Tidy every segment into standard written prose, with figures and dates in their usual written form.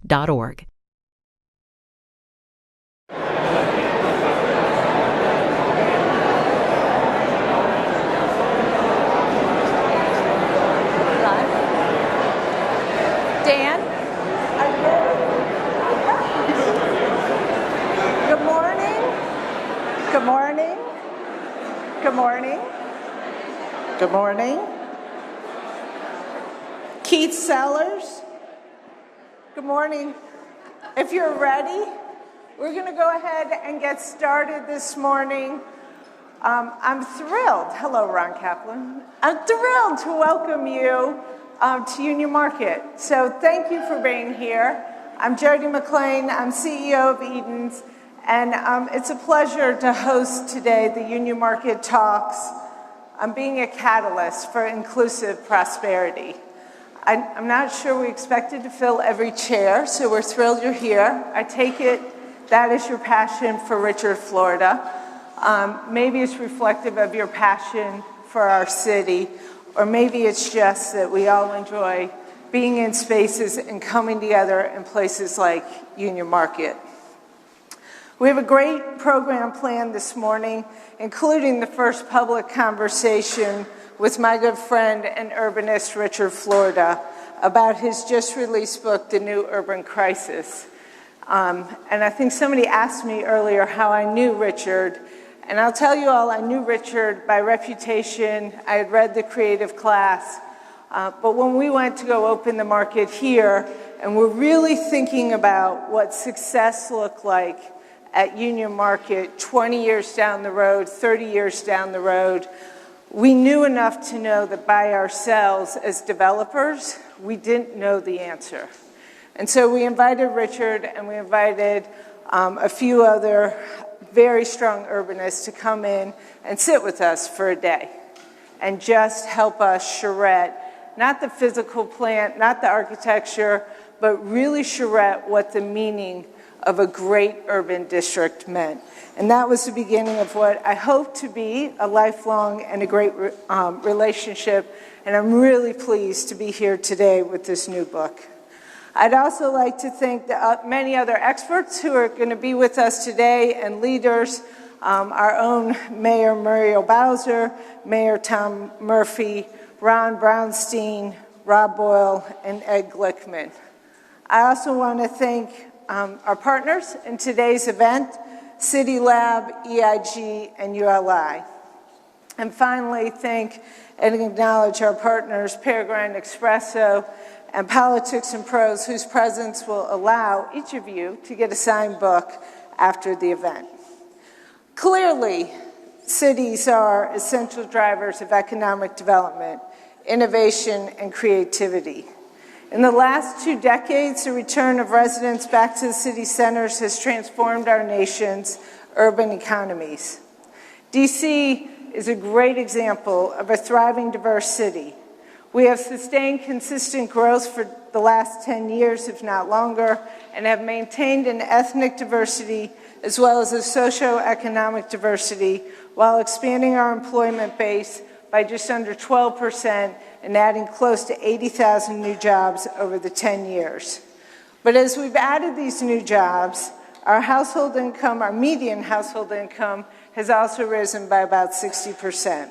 www.union-market.org. Dan? Good morning. Good morning. Good morning. Good morning. Keith Sellers. Good morning. If you're ready, we're going to go ahead and get started this morning. I'm thrilled. Hello, Ron Kaplan. I'm thrilled to welcome you to Union Market. So thank you for being here. I'm Jody McLean. I'm CEO of Eden's. And it's a pleasure to host today the Union Market Talks on being a catalyst for inclusive prosperity. I'm not sure we expected to fill every chair, so we're thrilled you're here. I take it that is your passion for Richard, Florida. Maybe it's reflective of your passion for our city, or maybe it's just that we all enjoy being in spaces and coming together in places like Union Market. We have a great program planned this morning, including the first public conversation with my good friend and urbanist Richard Florida about his just released book, The New Urban Crisis. And I think somebody asked me earlier how I knew Richard, and I'll tell you all, I knew Richard by reputation. I had read the creative class, but when we went to go open the market here, and we're really thinking about what success looked like at Union Market 20 years down the road, 30 years down the road, we knew enough to know that by ourselves as developers, we didn't know the answer. And so we invited Richard and we invited a few other very strong urbanists to come in and sit with us for a day and just help us charrette, not the physical plant, not the architecture, but really charrette what the meaning of a great urban district meant. And that was the beginning of what I hope to be a lifelong and a great relationship. And I'm really pleased to be here today with this new book. I'd also like to thank the many other experts who are going to be with us today and leaders, our own Mayor Muriel Bowser, Mayor Tom Murphy, Ron Brownstein, Rob Boyle, and Ed Glickman. I also want to thank our partners in today's event, City Lab, EIG, and ULI. And finally, thank and acknowledge our partners, Peregrine Espresso and Politics and Prose, whose presence will allow each of you to get a signed book after the event. Clearly, cities are essential drivers of economic development, innovation, and creativity. In the last 2 decades, the return of residents back to the city centers has transformed our nation's urban economies. DC is a great example of a thriving, diverse city. We have sustained consistent growth for the last 10 years, if not longer, and have maintained an ethnic diversity as well as a socioeconomic diversity while expanding our employment base by just under 12% and adding close to 80,000 new jobs over the 10 years. But as we've added these new jobs, our household income, our median household income, has also risen by about 60%.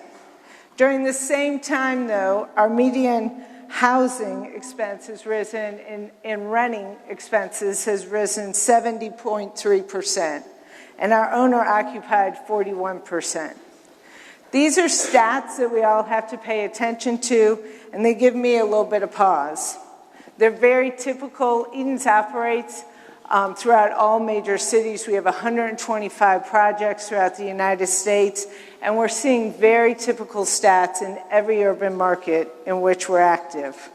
During the same time, though, our median housing expense has risen, and renting expenses has risen 70.3%, and our owner-occupied 41%. These are stats that we all have to pay attention to, and they give me a little bit of pause. They're very typical. Eden's operates throughout all major cities. We have 125 projects throughout the United States, and we're seeing very typical stats in every urban market in which we're active.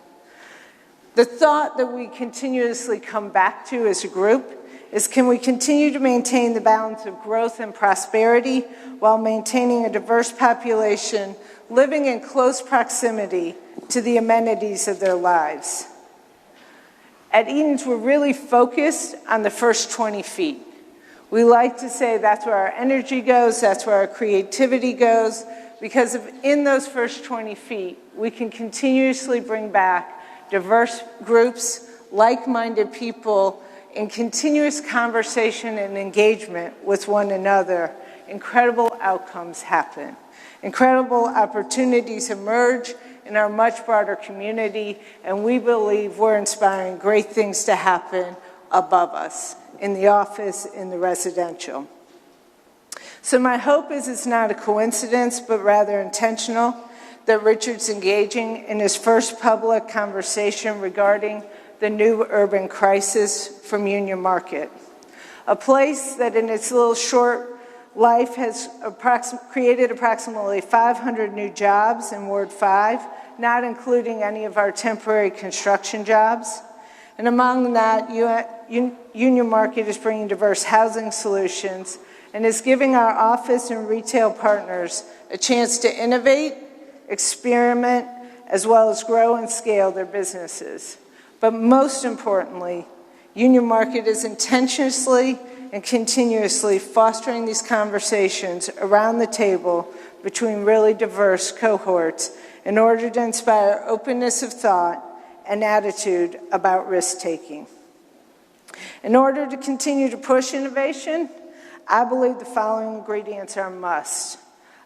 The thought that we continuously come back to as a group is, can we continue to maintain the balance of growth and prosperity while maintaining a diverse population living in close proximity to the amenities of their lives? At Eden's, we're really focused on the first 20 feet. We like to say that's where our energy goes, that's where our creativity goes, because in those first 20 feet, we can continuously bring back diverse groups like-minded people in continuous conversation and engagement with one another, incredible outcomes happen. Incredible opportunities emerge in our much broader community, and we believe we're inspiring great things to happen above us, in the office, in the residential. So my hope is it's not a coincidence, but rather intentional, that Richard's engaging in his first public conversation regarding the new urban crisis from Union Market, a place that in its little short life has created approximately 500 new jobs in Ward 5, not including any of our temporary construction jobs. And among that, Union Market is bringing diverse housing solutions and is giving our office and retail partners a chance to innovate, experiment, as well as grow and scale their businesses. But most importantly, Union Market is intentionally and continuously fostering these conversations around the table between really diverse cohorts in order to inspire openness of thought and attitude about risk-taking. In order to continue to push innovation, I believe the following ingredients are a must.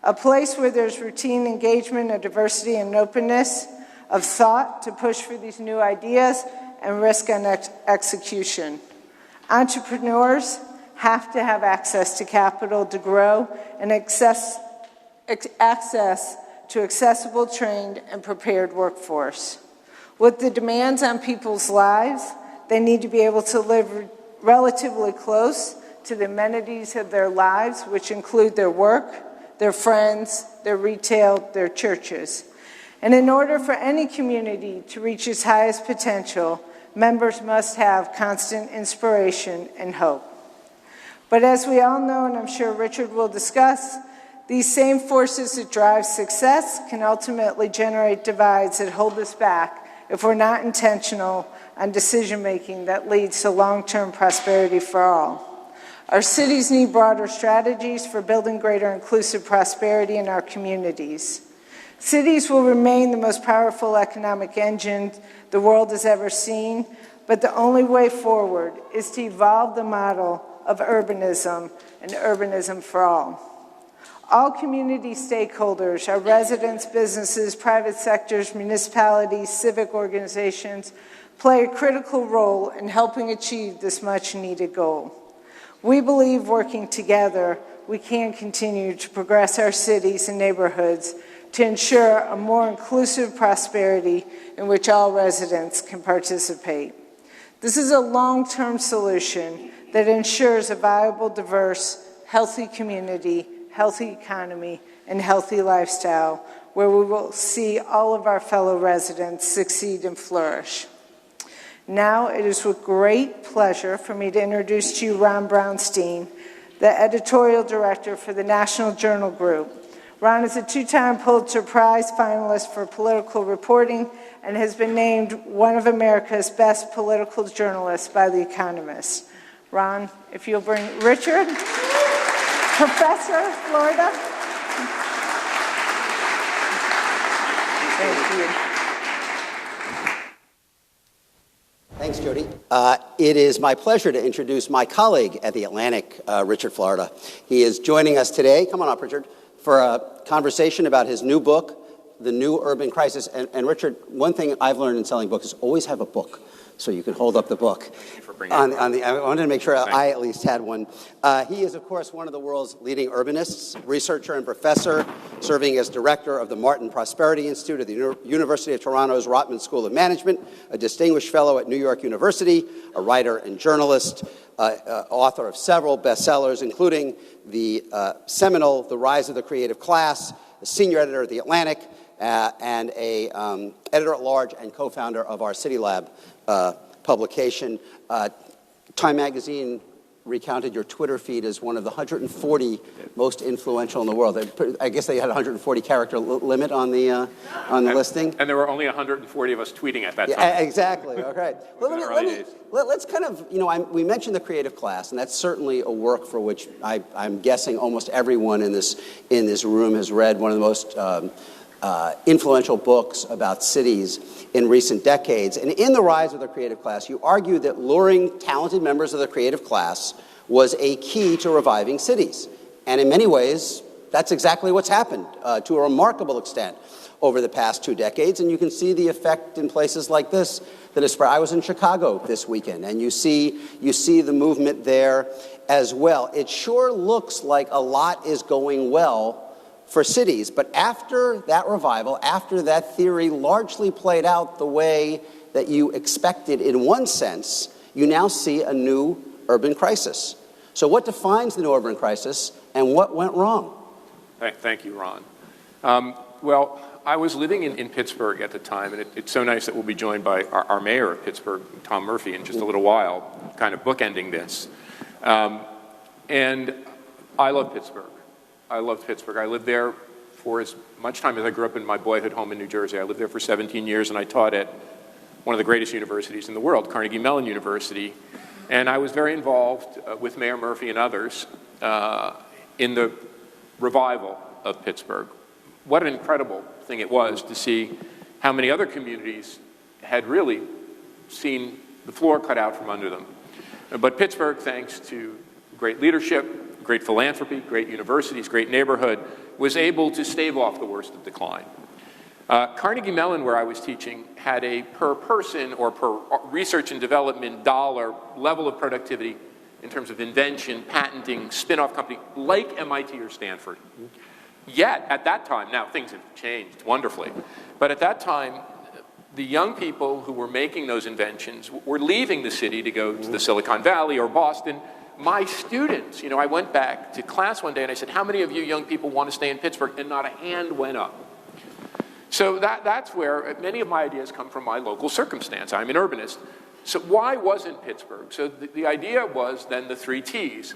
A place where there's routine engagement of diversity and openness of thought to push for these new ideas and risk on execution. Entrepreneurs have to have access to capital to grow and access to accessible, trained, and prepared workforce. With the demands on people's lives, they need to be able to live relatively close to the amenities of their lives, which include their work, their friends, their retail, their churches. And in order for any community to reach its highest potential, members must have constant inspiration and hope. But as we all know, and I'm sure Richard will discuss, these same forces that drive success can ultimately generate divides that hold us back if we're not intentional on decision-making that leads to long-term prosperity for all. Our cities need broader strategies for building greater inclusive prosperity in our communities. Cities will remain the most powerful economic engine the world has ever seen, but the only way forward is to evolve the model of urbanism and urbanism for all. All community stakeholders, our residents, businesses, private sectors, municipalities, civic organizations, play a critical role in helping achieve this much-needed goal. We believe working together, we can continue to progress our cities and neighborhoods to ensure a more inclusive prosperity in which all residents can participate. This is a long-term solution that ensures a viable, diverse, healthy community, healthy economy, and healthy lifestyle where we will see all of our fellow residents succeed and flourish. Now it is with great pleasure for me to introduce to you Ron Brownstein, the editorial director for the National Journal Group. Ron is a two-time Pulitzer Prize finalist for political reporting and has been named one of America's best political journalists by The Economist. Ron, if you'll bring Richard, Professor, Florida. Thank you. Thanks, Jody. It is my pleasure to introduce my colleague at The Atlantic, Richard Florida. He is joining us today, come on up, Richard, for a conversation about his new book, The New Urban Crisis. And Richard, one thing I've learned in selling books is always have a book so you can hold up the book. Thank you for bringing it. I wanted to make sure I at least had one. He is, of course, one of the world's leading urbanists, researcher and professor, serving as director of the Martin Prosperity Institute at the University of Toronto's Rotman School of Management, a distinguished fellow at New York University, a writer and journalist, author of several bestsellers, including the seminal The Rise of the Creative Class, a senior editor at The Atlantic, and a editor-at-large and co-founder of our City Lab publication. Time Magazine recounted your Twitter feed as one of the 140 most influential in the world. I guess they had a 140-character limit on the listing. And there were only 140 of us tweeting at that time. Yeah, exactly. Okay. Let's kind of, we mentioned the creative class, and that's certainly a work for which I'm guessing almost everyone in this room has read. One of the most influential books about cities in recent decades. And in The Rise of the Creative Class, you argue that luring talented members of the creative class was a key to reviving cities. And in many ways, that's exactly what's happened to a remarkable extent over the past 2 decades. And you can see the effect in places like this that is spread. I was in Chicago this weekend, and you see the movement there as well. It sure looks like a lot is going well for cities. But after that revival, after that theory largely played out the way that you expected in one sense, you now see a new urban crisis. So what defines the new urban crisis, and what went wrong? Thank you, Ron. Well, I was living in Pittsburgh at the time, and it's so nice that we'll be joined by our mayor of Pittsburgh, Tom Murphy, in just a little while, kind of bookending this. And I love Pittsburgh. I loved Pittsburgh. I lived there for as much time as I grew up in my boyhood home in New Jersey. I lived there for 17 years, and I taught at one of the greatest universities in the world, Carnegie Mellon University. And I was very involved with Mayor Murphy and others in the revival of Pittsburgh. What an incredible thing it was to see how many other communities had really seen the floor cut out from under them. But Pittsburgh, thanks to great leadership, great philanthropy, great universities, great neighborhood, was able to stave off the worst of decline. Carnegie Mellon, where I was teaching, had a per person or per research and development dollar level of productivity in terms of invention, patenting, spin-off company, like MIT or Stanford. Yet, at that time, now things have changed wonderfully, but at that time, the young people who were making those inventions were leaving the city to go to the Silicon Valley or Boston. My students, I went back to class one day and I said, how many of you young people want to stay in Pittsburgh? And not a hand went up. So that's where many of my ideas come from my local circumstance. I'm an urbanist. So why wasn't Pittsburgh? So the idea was then the 3 T's.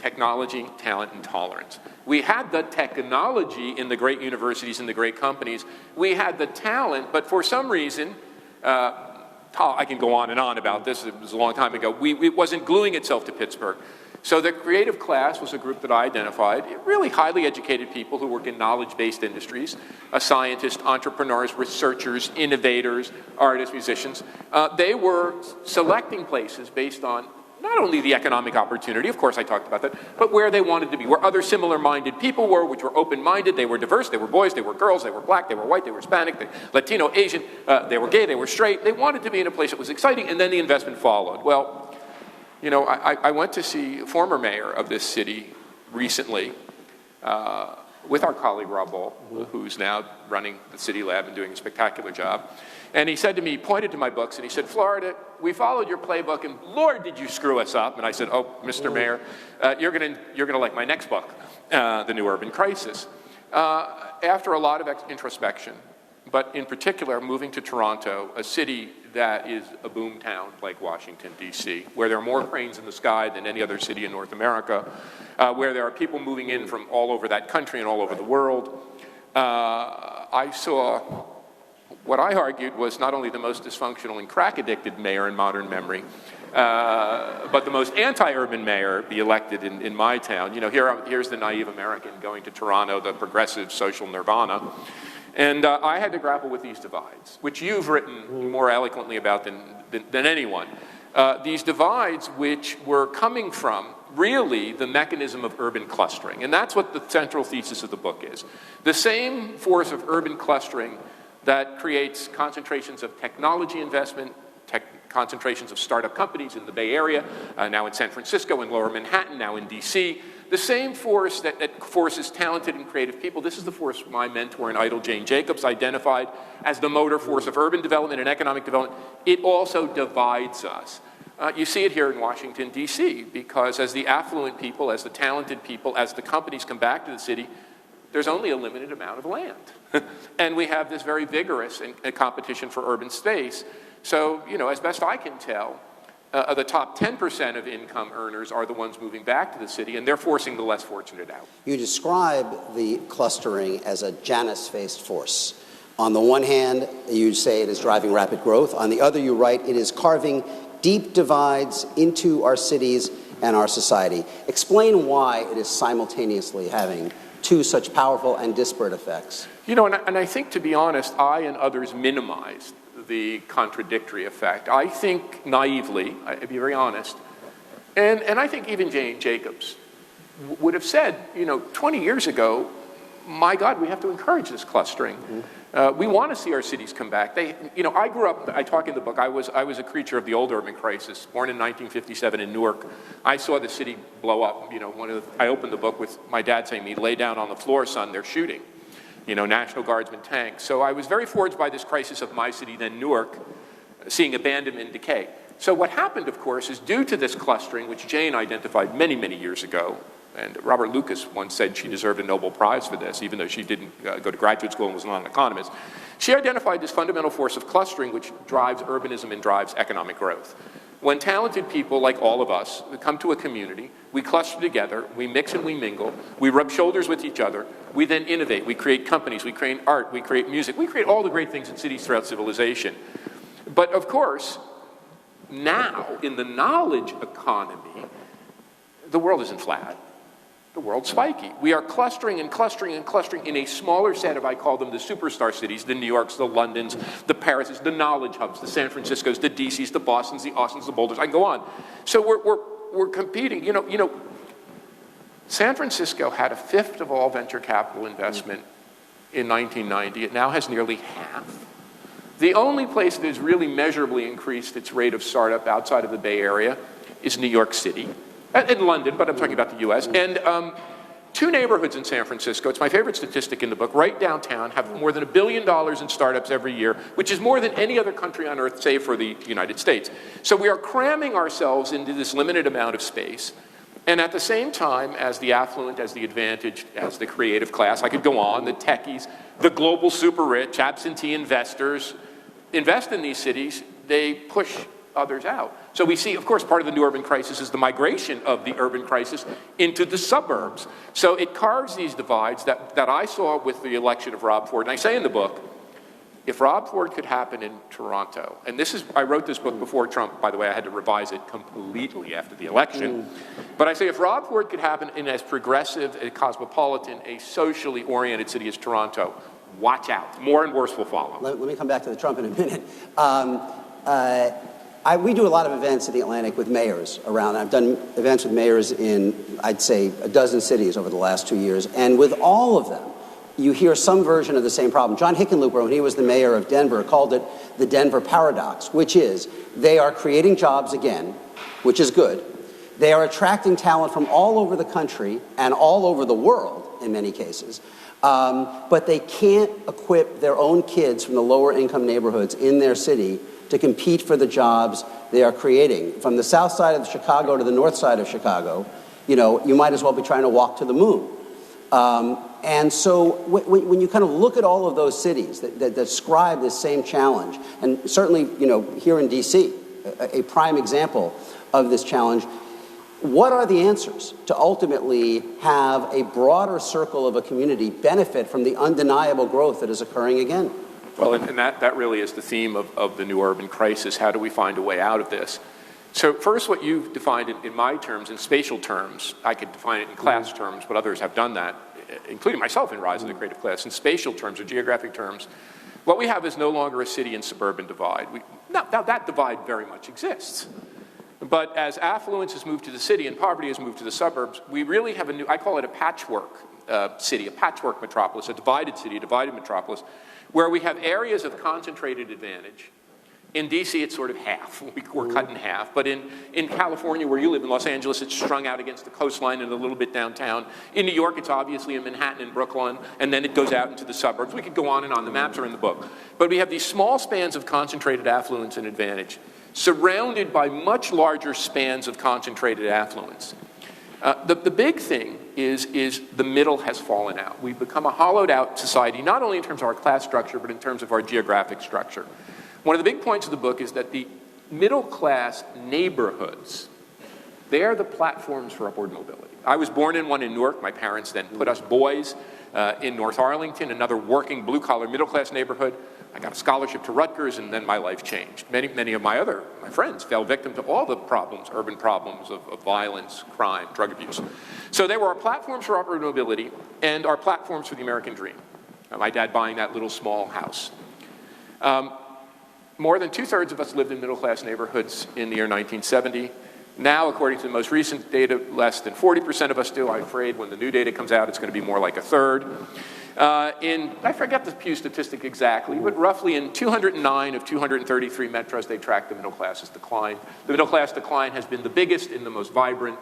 Technology, talent, and tolerance. We had the technology in the great universities and the great companies. We had the talent, but for some reason, I can go on and on about this, it was a long time ago, it wasn't gluing itself to Pittsburgh. So the creative class was a group that I identified, really highly educated people who work in knowledge-based industries, scientists, entrepreneurs, researchers, innovators, artists, musicians. They were selecting places based on not only the economic opportunity, of course I talked about that, but where they wanted to be, where other similar-minded people were, which were open-minded, they were diverse, they were boys, they were girls, they were black, they were white, they were Hispanic, they were Latino, Asian, they were gay, they were straight. They wanted to be in a place that was exciting, and then the investment followed. Well, I went to see a former mayor of this city recently with our colleague Rob Ball, who's now running the city lab and doing a spectacular job. And he said to me, he pointed to my books, and he said, Florida, we followed your playbook, and Lord, did you screw us up. And I said, oh, Mr. Mayor, you're gonna like my next book, The New Urban Crisis. After a lot of introspection, but in particular, moving to Toronto, a city that is a boom town like Washington, D.C., where there are more cranes in the sky than any other city in North America, where there are people moving in from all over that country and all over the world, I saw what I argued was not only the most dysfunctional and crack-addicted mayor in modern memory, but the most anti-urban mayor be elected in my town. Here's the naive American going to Toronto, the progressive social nirvana. And I had to grapple with these divides, which you've written more eloquently about than anyone. These divides which were coming from really the mechanism of urban clustering. And that's what the central thesis of the book is. The same force of urban clustering that creates concentrations of technology investment, concentrations of startup companies in the Bay Area, now in San Francisco, in Lower Manhattan, now in DC. The same force that forces talented and creative people. This is the force my mentor and idol Jane Jacobs identified as the motor force of urban development and economic development. It also divides us. You see it here in Washington, D.C., because as the affluent people, as the talented people, as the companies come back to the city, there's only a limited amount of land. And we have this very vigorous competition for urban space. So, as best I can tell, the top 10% of income earners are the ones moving back to the city, and they're forcing the less fortunate out. You describe the clustering as a Janus-faced force. On the one hand, you say it is driving rapid growth. On the other, you write it is carving deep divides into our cities and our society. Explain why it is simultaneously having two such powerful and disparate effects? You know, and I think, to be honest, I and others minimized the contradictory effect. I think naively, to be very honest, and I think even Jane Jacobs would have said, 20 years ago, my God, we have to encourage this clustering. We want to see our cities come back. I grew up, I talk in the book, I was a creature of the old urban crisis, born in 1957 in Newark. I saw the city blow up. I opened the book with my dad saying to me, lay down on the floor, son, they're shooting. National Guardsmen tanks. So I was very forged by this crisis of my city, then Newark, seeing abandonment and decay. So what happened, of course, is due to this clustering, which Jane identified many, many years ago, and Robert Lucas once said she deserved a Nobel Prize for this, even though she didn't go to graduate school and was not an economist. She identified this fundamental force of clustering, which drives urbanism and drives economic growth. When talented people, like all of us, come to a community, we cluster together, we mix and we mingle, we rub shoulders with each other, we then innovate, we create companies, we create art, we create music, we create all the great things in cities throughout civilization. But of course, now, in the knowledge economy, the world isn't flat. The world's spiky. We are clustering and clustering and clustering in a smaller set of, I call them the superstar cities, the New Yorks, the Londons, the Parises, the knowledge hubs, the San Franciscos, the DCs, the Bostons, the Austins, the Boulders, I can go on. So we're competing. San Francisco had a fifth of all venture capital investment in 1990. It now has nearly half. The only place that has really measurably increased its rate of startup outside of the Bay Area is New York City. In London, but I'm talking about the US. And two neighborhoods in San Francisco, it's my favorite statistic in the book, right downtown, have more than $1 billion in startups every year, which is more than any other country on earth, save for the United States. So we are cramming ourselves into this limited amount of space. And at the same time, as the affluent, as the advantaged, as the creative class, I could go on, the techies, the global super rich, absentee investors, invest in these cities, they push others out. So we see, of course, part of the new urban crisis is the migration of the urban crisis into the suburbs. So it carves these divides that I saw with the election of Rob Ford. And I say in the book, if Rob Ford could happen in Toronto, and I wrote this book before Trump, by the way, I had to revise it completely after the election. But I say if Rob Ford could happen in as progressive, a cosmopolitan, a socially oriented city as Toronto, watch out. More and worse will follow. Let me come back to the Trump in a minute. We do a lot of events at the Atlantic with mayors around. I've done events with mayors in, I'd say, a dozen cities over the last 2 years. And with all of them, you hear some version of the same problem. John Hickenlooper, when he was the mayor of Denver, called it the Denver paradox, which is they are creating jobs again, which is good. They are attracting talent from all over the country and all over the world, in many cases. But they can't equip their own kids from the lower income neighborhoods in their city to compete for the jobs they are creating. From the south side of Chicago to the north side of Chicago, you might as well be trying to walk to the moon. And so when you kind of look at all of those cities that describe this same challenge, and certainly, here in DC, a prime example of this challenge, what are the answers to ultimately have a broader circle of a community benefit from the undeniable growth that is occurring again? Well, and that really is the theme of the new urban crisis. How do we find a way out of this? So first, what you've defined in my terms, in spatial terms, I could define it in class terms, but others have done that, including myself in Rise of the Creative Class. In spatial terms or geographic terms, what we have is no longer a city and suburban divide. Now that divide very much exists. But as affluence has moved to the city and poverty has moved to the suburbs, we really have I call it a patchwork city, a patchwork metropolis, a divided city, a divided metropolis, where we have areas of concentrated advantage. In DC, it's sort of half. We're cut in half. But in California, where you live, in Los Angeles, it's strung out against the coastline and a little bit downtown. In New York, it's obviously in Manhattan and Brooklyn, and then it goes out into the suburbs. We could go on and on. The maps are in the book. But we have these small spans of concentrated affluence and advantage, surrounded by much larger spans of concentrated affluence. The big thing is the middle has fallen out. We've become a hollowed out society, not only in terms of our class structure, but in terms of our geographic structure. One of the big points of the book is that the middle class neighborhoods, they are the platforms for upward mobility. I was born in one in Newark. My parents then put us boys in North Arlington, another working blue-collar middle-class neighborhood. I got a scholarship to Rutgers, and then my life changed. Many of my friends fell victim to all the problems, urban problems of violence, crime, drug abuse. So they were our platforms for upward mobility and our platforms for the American dream. My dad buying that little small house. More than 2/3 of us lived in middle-class neighborhoods in the year 1970. Now, according to the most recent data, less than 40% of us do. I'm afraid when the new data comes out, it's going to be more like a third. I forget the Pew statistic exactly, but roughly in 209 of 233 metros, they tracked the middle class's decline. The middle class decline has been the biggest in the most vibrant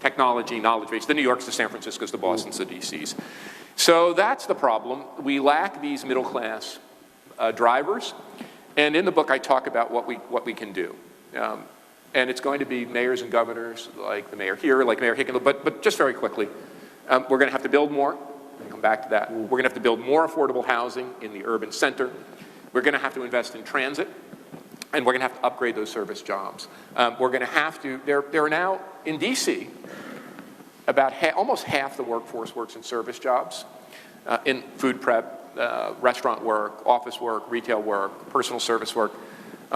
technology, knowledge base, the New Yorks, the San Franciscos, the Bostons, the DCs. So that's the problem. We lack these middle class drivers. And in the book, I talk about what we can do. And it's going to be mayors and governors, like the mayor here, like Mayor Hickenlooper, but just very quickly, we're going to have to build more. I'm going to come back to that. We're going to have to build more affordable housing in the urban center. We're going to have to invest in transit, and we're going to have to upgrade those service jobs. We're going to have to, there are now, in DC, about almost half the workforce works in service jobs, in food prep, restaurant work, office work, retail work, personal service work.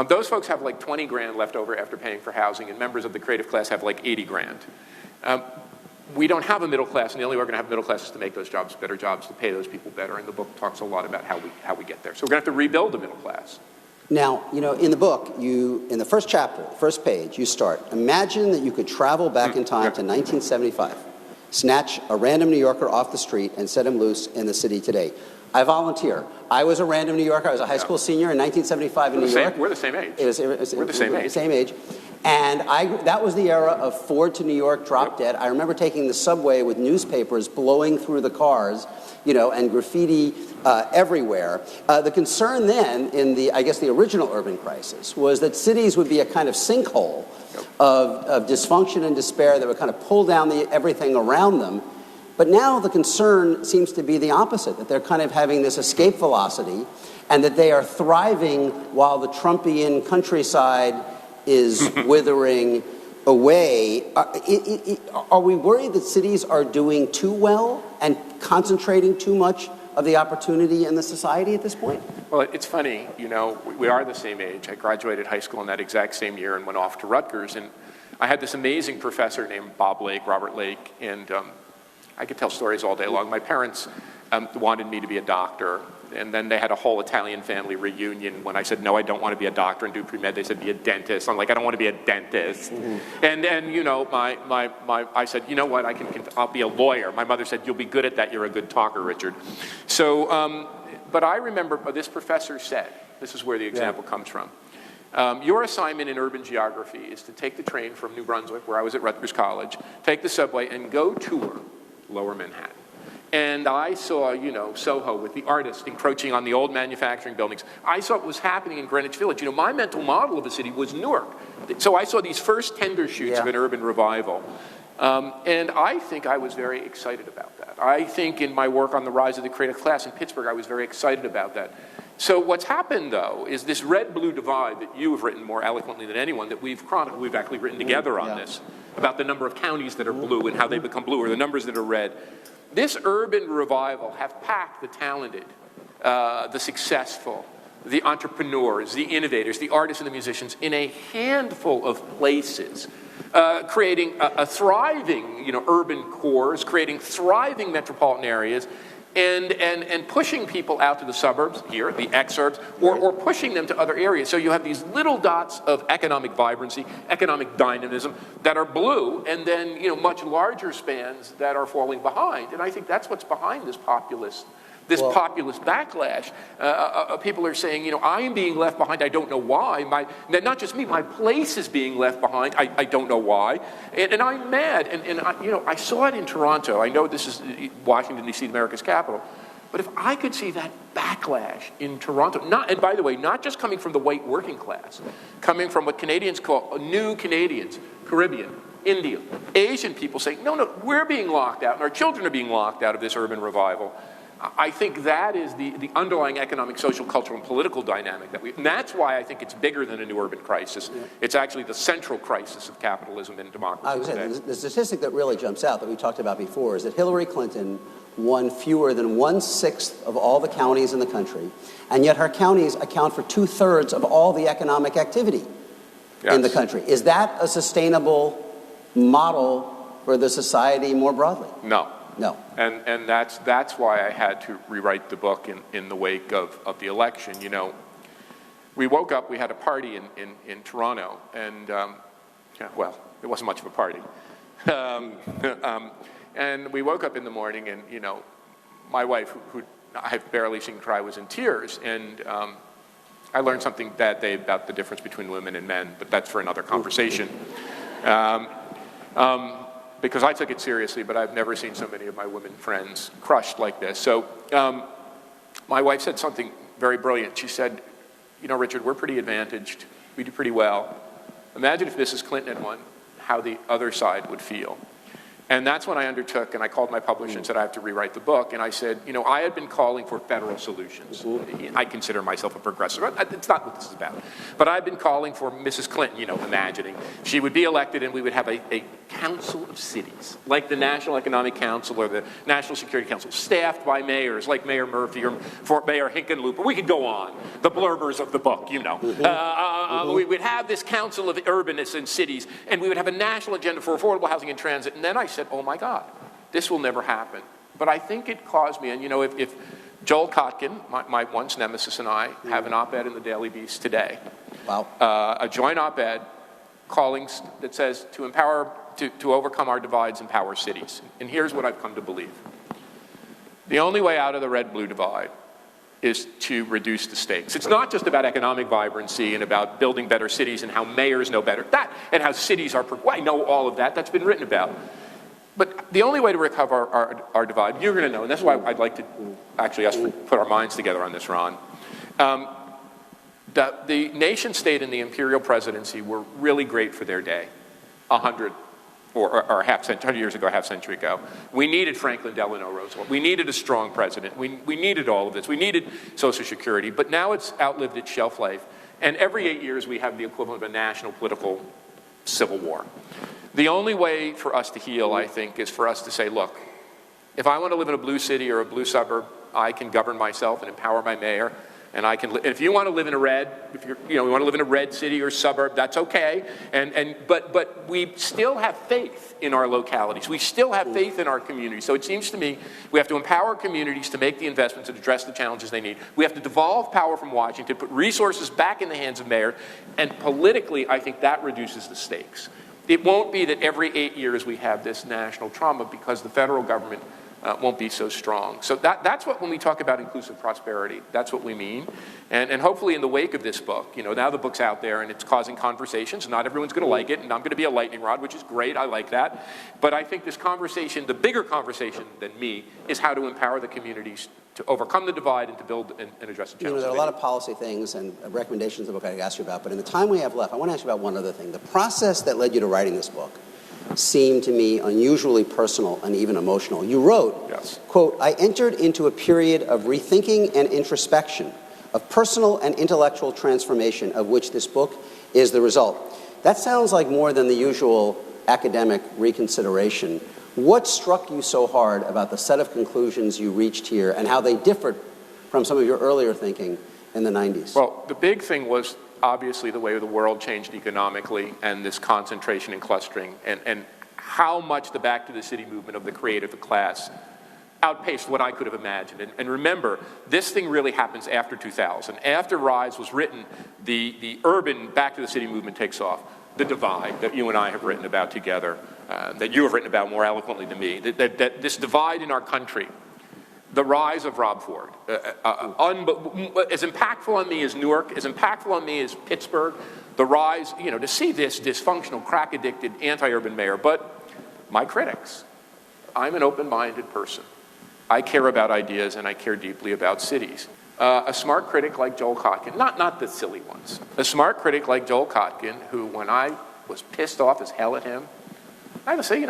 Those folks have like 20 grand left over after paying for housing, and members of the creative class have like 80 grand. We don't have a middle class, and the only way we're going to have a middle class is to make those jobs better jobs, to pay those people better, and the book talks a lot about how we get there. So we're going to have to rebuild the middle class. Now, you know, in the book, in the first chapter, first page, you start, imagine that you could travel back in time to 1975, snatch a random New Yorker off the street and set him loose in the city today. I volunteer. I was a random New Yorker. I was a high school senior in 1975 in New York. We're the same age. We're the same age. And that was the era of Ford to New York, drop dead. I remember taking the subway with newspapers blowing through the cars, you know, and graffiti everywhere. The concern then in the original urban crisis was that cities would be a kind of sinkhole of dysfunction and despair that would kind of pull down everything around them. But now the concern seems to be the opposite, that they're kind of having this escape velocity and that they are thriving while the Trumpian countryside is withering away. Are we worried that cities are doing too well and concentrating too much of the opportunity in the society at this point? Well, it's funny, you know, we are the same age. I graduated high school in that exact same year and went off to Rutgers. And I had this amazing professor named Robert Lake, and I could tell stories all day long. My parents wanted me to be a doctor, and then they had a whole Italian family reunion. When I said, no, I don't want to be a doctor and do pre-med, they said, be a dentist. I'm like, I don't want to be a dentist. Mm-hmm. And you know, I said, you know what, I'll be a lawyer. My mother said, you'll be good at that, you're a good talker, Richard. So, but I remember this professor said, this is where the example comes from, your assignment in urban geography is to take the train from New Brunswick, where I was at Rutgers College, take the subway, and go tour Lower Manhattan. And I saw, you know, Soho with the artists encroaching on the old manufacturing buildings. I saw what was happening in Greenwich Village. You know, my mental model of a city was Newark. So I saw these first tender shoots of an urban revival. And I think I was very excited about that. I think in my work on the rise of the creative class in Pittsburgh, I was very excited about that. So what's happened, though, is this red-blue divide that you have written more eloquently than anyone, that we've chronicled, we've actually written together on this, about the number of counties that are blue and how they become blue, or the numbers that are red. This urban revival have packed the talented, the successful, the entrepreneurs, the innovators, the artists and the musicians in a handful of places, creating a thriving, you know, urban cores, creating thriving metropolitan areas, and pushing people out to the suburbs, here, the exurbs, or pushing them to other areas. So you have these little dots of economic vibrancy, economic dynamism that are blue, and then, you know, much larger spans that are falling behind. And I think that's what's behind this populist backlash. People are saying, you know, I am being left behind. I don't know why. Not just me, my place is being left behind. I don't know why. And I'm mad. And you know, I saw it in Toronto. I know this is Washington, D.C., America's capital. But if I could see that backlash in Toronto, and by the way, not just coming from the white working class, coming from what Canadians call new Canadians, Caribbean, Indian, Asian people saying, no, we're being locked out, and our children are being locked out of this urban revival. I think that is the underlying economic, social, cultural, and political dynamic and that's why I think it's bigger than a new urban crisis. Yeah. It's actually the central crisis of capitalism and democracy. The statistic that really jumps out that we talked about before is that Hillary Clinton won fewer than 1/6 of all the counties in the country, and yet her counties account for 2/3 of all the economic activity in the country. Is that a sustainable model for the society more broadly? No. No. And that's why I had to rewrite the book in the wake of the election. You know, we woke up, we had a party in Toronto, and, well, it wasn't much of a party. And we woke up in the morning, and, you know, my wife, who I've barely seen cry, was in tears. And I learned something that day about the difference between women and men, but that's for another conversation. Because I took it seriously, but I've never seen so many of my women friends crushed like this. So my wife said something very brilliant. She said, you know, Richard, we're pretty advantaged. We do pretty well. Imagine if Mrs. Clinton had won, how the other side would feel. And that's when I undertook, and I called my publisher and said, I have to rewrite the book. And I said, you know, I had been calling for federal solutions. I consider myself a progressive. It's not what this is about. But I've been calling for Mrs. Clinton, you know, imagining she would be elected and we would have a council of cities, like the National Economic Council or the National Security Council, staffed by mayors like Mayor Murphy or Fort Mayor Hickenlooper. We could go on. The blurbers of the book, you know. We would have this council of urbanists and cities, and we would have a national agenda for affordable housing and transit. And then I said, oh my God, this will never happen. But I think it caused me, and you know, if Joel Kotkin, my once nemesis, and I have an op-ed in the Daily Beast today, wow, a joint op-ed calling that says to empower, to overcome our divides, empower cities. And here's what I've come to believe. The only way out of the red-blue divide is to reduce the stakes. It's not just about economic vibrancy and about building better cities and how mayors know better, that, and how cities are, I know all of that, that's been written about. But the only way to recover our divide, you're going to know, and that's why I'd like to actually ask put our minds together on this, Ron. The nation state and the imperial presidency were really great for their day, 100 or a half century, 100 years ago, a half century ago. We needed Franklin Delano Roosevelt. We needed a strong president. We needed all of this. We needed Social Security. But now it's outlived its shelf life. And every 8 years we have the equivalent of a national political civil war. The only way for us to heal, I think, is for us to say, look, if I want to live in a blue city or a blue suburb, I can govern myself and empower my mayor. And I can. If you want to live in a red, if you want to live in a red city or suburb, that's okay. But we still have faith in our localities. We still have faith in our communities. So it seems to me we have to empower communities to make the investments and address the challenges they need. We have to devolve power from Washington, put resources back in the hands of mayors, and politically, I think that reduces the stakes. It won't be that every 8 years we have this national trauma because the federal government won't be so strong. So that's what, when we talk about inclusive prosperity, that's what we mean. And hopefully in the wake of this book, now the book's out there and it's causing conversations. Not everyone's going to like it, and I'm going to be a lightning rod, which is great. I like that. But I think this conversation, the bigger conversation than me, is how to empower the communities to overcome the divide and to build and address the challenges. There are a lot of policy things and recommendations in the book I could ask you about, but in the time we have left, I want to ask you about one other thing. The process that led you to writing this book seemed to me unusually personal and even emotional. You wrote, yes, quote, I entered into a period of rethinking and introspection, of personal and intellectual transformation, of which this book is the result. That sounds like more than the usual academic reconsideration. What struck you so hard about the set of conclusions you reached here and how they differed from some of your earlier thinking in the 90s? Well, the big thing was obviously the way the world changed economically and this concentration and clustering and how much the back to the city movement of the creative class outpaced what I could have imagined. And remember, this thing really happens after 2000. After Rise was written, the urban back to the city movement takes off. The divide that you and I have written about together, that you have written about more eloquently than me, that this divide in our country, the rise of Rob Ford, as impactful on me as Newark, as impactful on me as Pittsburgh, the rise, to see this dysfunctional, crack-addicted, anti-urban mayor. But my critics, I'm an open-minded person. I care about ideas and I care deeply about cities. A smart critic like Joel Kotkin, not the silly ones, a smart critic like Joel Kotkin, who when I was pissed off as hell at him, I had to say,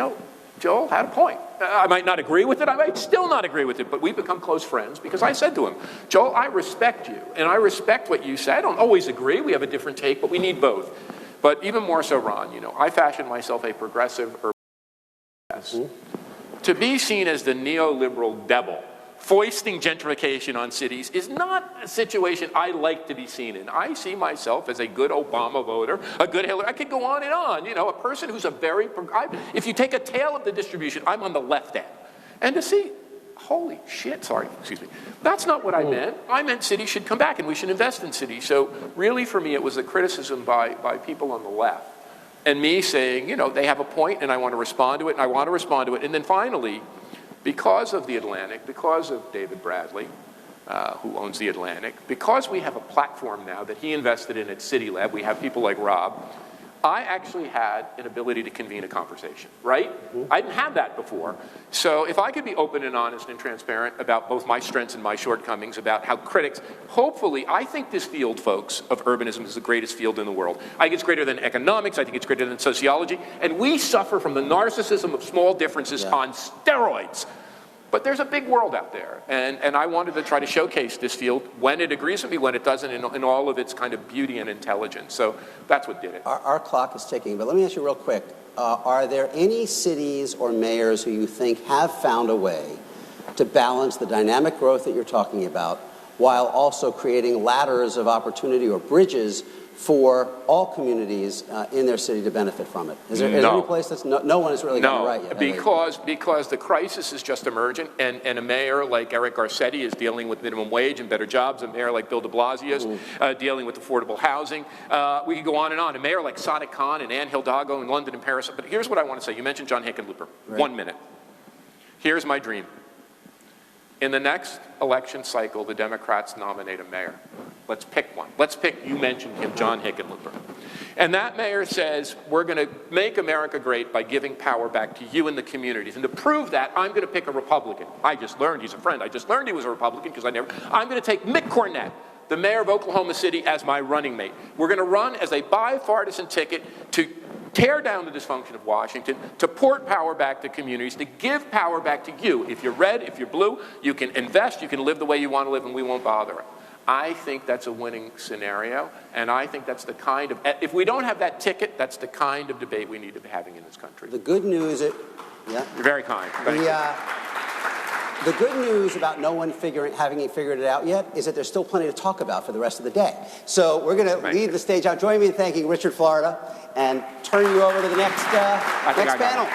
Joel had a point. I might not agree with it. I might still not agree with it, but we've become close friends because I said to him, Joel, I respect you, and I respect what you say. I don't always agree. We have a different take, but we need both. But even more so, Ron, I fashion myself a progressive urban to be seen as the neoliberal devil, foisting gentrification on cities, is not a situation I like to be seen in. I see myself as a good Obama voter, a good Hillary. I could go on and on. You know, a person who's a very, if you take a tail of the distribution, I'm on the left end. And to see, holy shit, sorry, excuse me. That's not what I meant. I meant cities should come back and we should invest in cities. So really for me, it was a criticism by people on the left. And me saying, you know, they have a point and I want to respond to it and I want to respond to it. And then finally, because of the Atlantic, because of David Bradley, who owns the Atlantic, because we have a platform now that he invested in at CityLab, we have people like Rob, I actually had an ability to convene a conversation, right? I didn't have that before. So if I could be open and honest and transparent about both my strengths and my shortcomings, about how critics, hopefully, I think this field, folks, of urbanism is the greatest field in the world. I think it's greater than economics, I think it's greater than sociology, and we suffer from the narcissism of small differences on steroids. But there's a big world out there, and I wanted to try to showcase this field when it agrees with me, when it doesn't, in all of its kind of beauty and intelligence. So that's what did it. Our clock is ticking, but let me ask you real quick. Are there any cities or mayors who you think have found a way to balance the dynamic growth that you're talking about while also creating ladders of opportunity or bridges for all communities in their city to benefit from it? Is there any place that's no one has really gotten it right yet? Because the crisis is just emergent, and a mayor like Eric Garcetti is dealing with minimum wage and better jobs. A mayor like Bill de Blasio is dealing with affordable housing. We could go on and on. A mayor like Sadiq Khan and Anne Hidalgo in London and Paris. But here's what I want to say. You mentioned John Hickenlooper. Right. 1 minute. Here's my dream. In the next election cycle, the Democrats nominate a mayor. Let's pick one. Let's pick, you mentioned him, John Hickenlooper. And that mayor says, we're going to make America great by giving power back to you and the communities. And to prove that, I'm going to pick a Republican. I just learned he's a friend. I just learned he was a Republican because I'm going to take Mick Cornett, the mayor of Oklahoma City, as my running mate. We're going to run as a bipartisan ticket to tear down the dysfunction of Washington, to port power back to communities, to give power back to you. If you're red, if you're blue, you can invest, you can live the way you want to live, and we won't bother it. I think that's a winning scenario, and I think that's the kind of, if we don't have that ticket, that's the kind of debate we need to be having in this country. The good news is, You're very kind. Thank you. The good news about no one having figured it out yet is that there's still plenty to talk about for the rest of the day. So we're going to leave the stage out. Join me in thanking Richard Florida and turn you over to the next panel.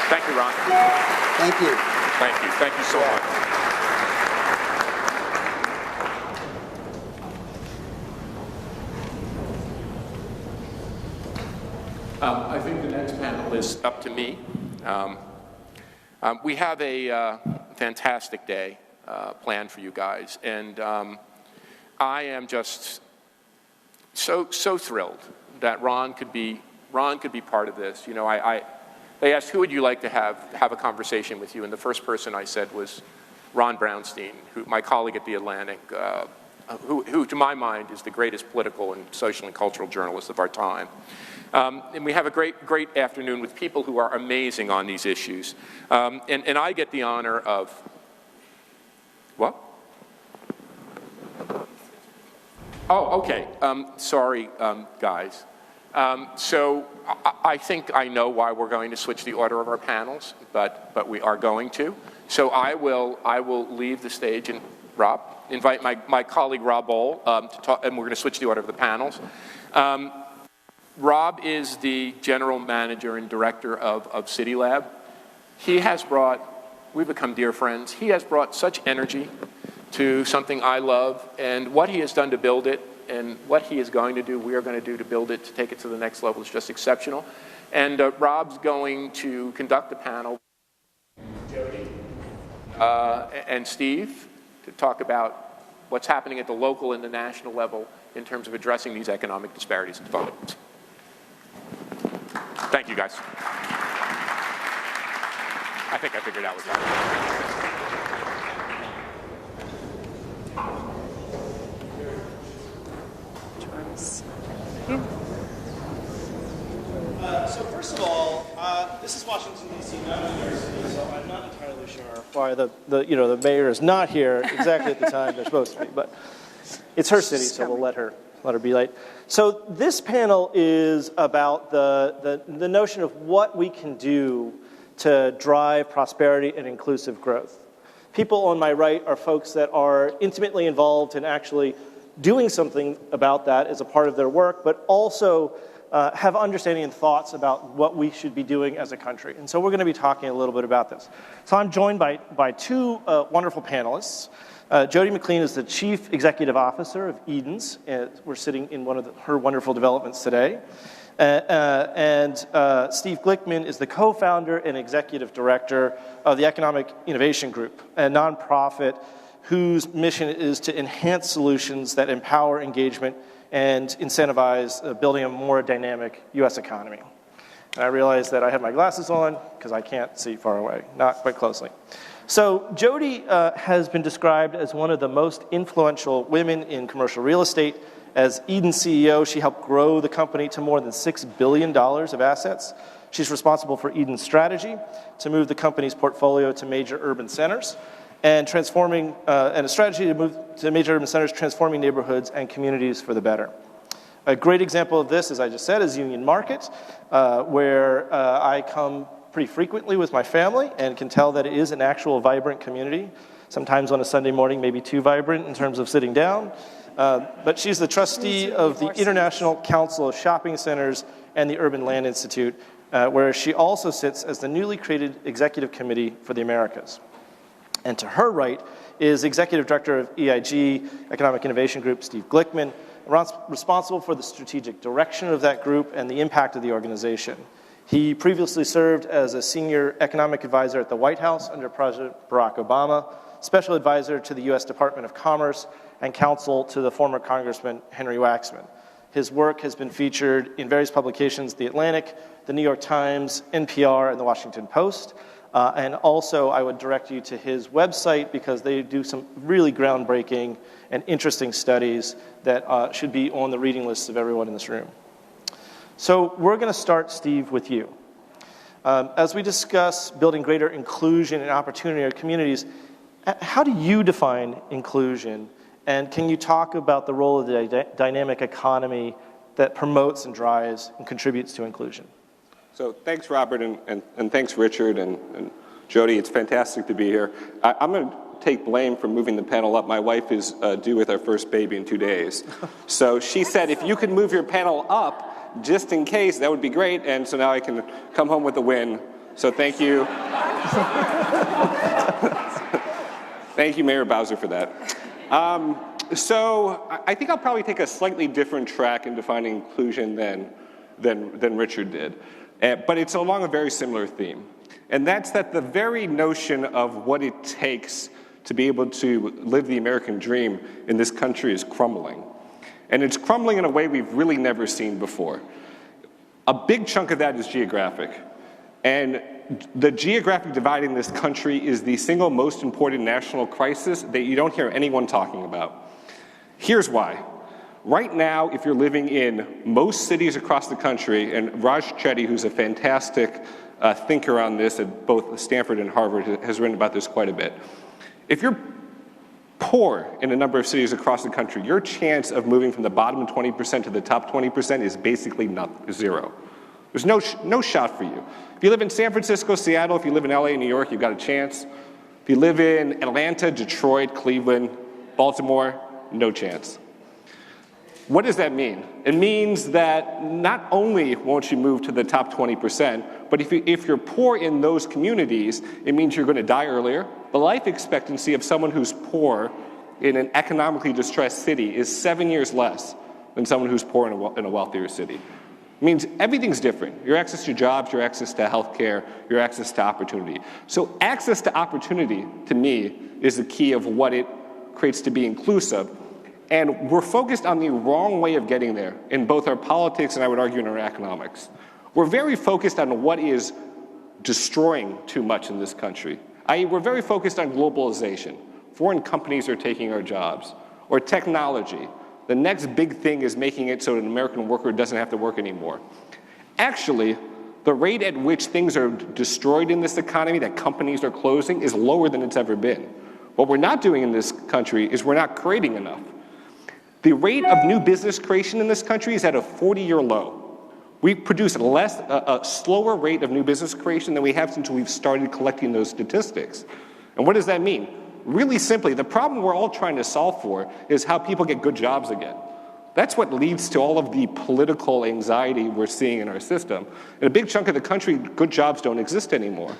Thank you, Ron. Thank you. Thank you. Thank you so much. I think the next panel is up to me. We have a fantastic day planned for you guys, and I am just so thrilled that Ron could be part of this. You know, they asked, who would you like to have a conversation with you, and the first person I said was Ron Brownstein, my colleague at the Atlantic, who to my mind is the greatest political and social and cultural journalist of our time. And we have a great afternoon with people who are amazing on these issues. And I get the honor of, what? Oh, okay. Sorry, guys. So I think I know why we're going to switch the order of our panels, but we are going to. So I will leave the stage and Rob, invite my colleague Rob Bohl to talk, and we're going to switch the order of the panels. Rob is the general manager and director of CityLab. We've become dear friends. He has brought such energy to something I love, and what he has done to build it, and what he is going to do, we are going to do to build it, to take it to the next level is just exceptional. And Rob's going to conduct the panel, Jody, and Steve, to talk about what's happening at the local and the national level in terms of addressing these economic disparities and development. Thank you, guys. I think I figured out what's happening. So first of all, this is Washington D.C., not New York City, so I'm not entirely sure why the mayor is not here exactly at the time they're supposed to be. But it's her city, so we'll let her be late. So this panel is about the notion of what we can do to drive prosperity and inclusive growth. People on my right are folks that are intimately involved in actually doing something about that as a part of their work, but also have understanding and thoughts about what we should be doing as a country. And so we're going to be talking a little bit about this. So I'm joined by two wonderful panelists. Jody McLean is the Chief Executive Officer of Edens. We're sitting in one of her wonderful developments today. And Steve Glickman is the co-founder and executive director of the Economic Innovation Group, a nonprofit whose mission is to enhance solutions that empower engagement and incentivize building a more dynamic U.S. economy. And I realize that I have my glasses on because I can't see far away, not quite closely. So Jody has been described as one of the most influential women in commercial real estate. As Edens CEO, she helped grow the company to more than $6 billion of assets. She's responsible for Edens' strategy to move the company's portfolio to major urban centers and a strategy to move to major urban centers, transforming neighborhoods and communities for the better. A great example of this, as I just said, is Union Market, where I come pretty frequently with my family and can tell that it is an actual vibrant community. Sometimes on a Sunday morning, maybe too vibrant in terms of sitting down. But she's the trustee of the International Council of Shopping Centers and the Urban Land Institute, where she also sits as the newly created Executive Committee for the Americas. And to her right is Executive Director of EIG, Economic Innovation Group, Steve Glickman, responsible for the strategic direction of that group and the impact of the organization. He previously served as a senior economic advisor at the White House under President Barack Obama, special advisor to the U.S. Department of Commerce, and counsel to the former Congressman Henry Waxman. His work has been featured in various publications, The Atlantic, The New York Times, NPR, and The Washington Post. And also, I would direct you to his website because they do some really groundbreaking and interesting studies that should be on the reading lists of everyone in this room. So we're going to start, Steve, with you. As we discuss building greater inclusion and opportunity in our communities, how do you define inclusion? And can you talk about the role of the dynamic economy that promotes and drives and contributes to inclusion? So thanks, Robert, and thanks, Richard, and Jody. It's fantastic to be here. I'm going to take blame for moving the panel up. My wife is due with our first baby in 2 days. So she said, if you could move your panel up, just in case, that would be great. And so now I can come home with a win. So thank you. Thank you, Mayor Bowser, for that. So I think I'll probably take a slightly different track in defining inclusion than Richard did. But it's along a very similar theme. And that's that the very notion of what it takes to be able to live the American dream in this country is crumbling. And it's crumbling in a way we've really never seen before. A big chunk of that is geographic. And the geographic divide in this country is the single most important national crisis that you don't hear anyone talking about. Here's why. Right now, if you're living in most cities across the country, and Raj Chetty, who's a fantastic thinker on this at both Stanford and Harvard, has written about this quite a bit. If you're poor in a number of cities across the country, your chance of moving from the bottom 20% to the top 20% is basically zero. There's no shot for you. If you live in San Francisco, Seattle, if you live in LA, New York, you've got a chance. If you live in Atlanta, Detroit, Cleveland, Baltimore, no chance. What does that mean? It means that not only won't you move to the top 20%, but if you're poor in those communities, it means you're going to die earlier. The life expectancy of someone who's poor in an economically distressed city is 7 years less than someone who's poor in a wealthier city. It means everything's different. Your access to jobs, your access to healthcare, your access to opportunity. So access to opportunity, to me, is the key of what it creates to be inclusive. And we're focused on the wrong way of getting there in both our politics and I would argue in our economics. We're very focused on what is destroying too much in this country. We're very focused on globalization. Foreign companies are taking our jobs. Or technology. The next big thing is making it so an American worker doesn't have to work anymore. Actually, the rate at which things are destroyed in this economy, that companies are closing, is lower than it's ever been. What we're not doing in this country is we're not creating enough. The rate of new business creation in this country is at a 40-year low. We produce a slower rate of new business creation than we have since we've started collecting those statistics. And what does that mean? Really simply, the problem we're all trying to solve for is how people get good jobs again. That's what leads to all of the political anxiety we're seeing in our system. In a big chunk of the country, good jobs don't exist anymore.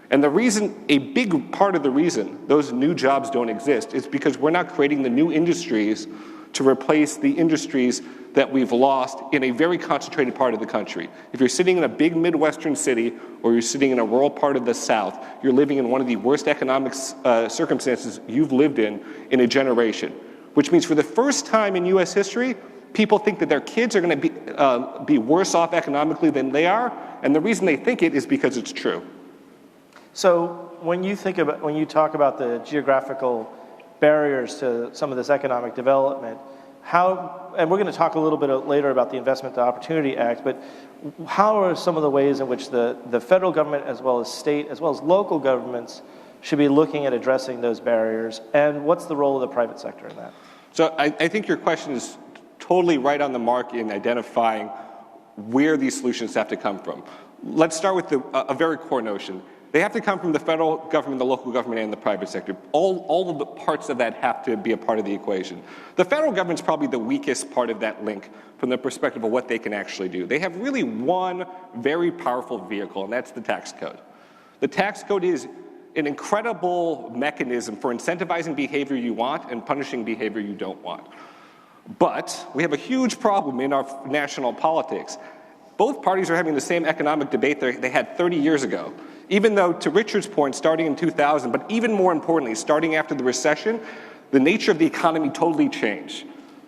And a big part of the reason those new jobs don't exist is because we're not creating the new industries to replace the industries that we've lost in a very concentrated part of the country. If you're sitting in a big Midwestern city or you're sitting in a rural part of the South, you're living in one of the worst economic circumstances you've lived in a generation, which means for the first time in U.S. history, people think that their kids are going to be worse off economically than they are, and the reason they think it is because it's true. So when you talk about the geographical barriers to some of this economic development, and we're going to talk a little bit later about the Investment to Opportunity Act, but how are some of the ways in which the federal government as well as state as well as local governments should be looking at addressing those barriers, and what's the role of the private sector in that? So I think your question is totally right on the mark in identifying where these solutions have to come from. Let's start with a very core notion. They have to come from the federal government, the local government, and the private sector. All of the parts of that have to be a part of the equation. The federal government's probably the weakest part of that link from the perspective of what they can actually do. They have really one very powerful vehicle, and that's the tax code. The tax code is an incredible mechanism for incentivizing behavior you want and punishing behavior you don't want. But we have a huge problem in our national politics. Both parties are having the same economic debate they had 30 years ago. Even though, to Richard's point, starting in 2000, but even more importantly, starting after the recession, the nature of the economy totally changed.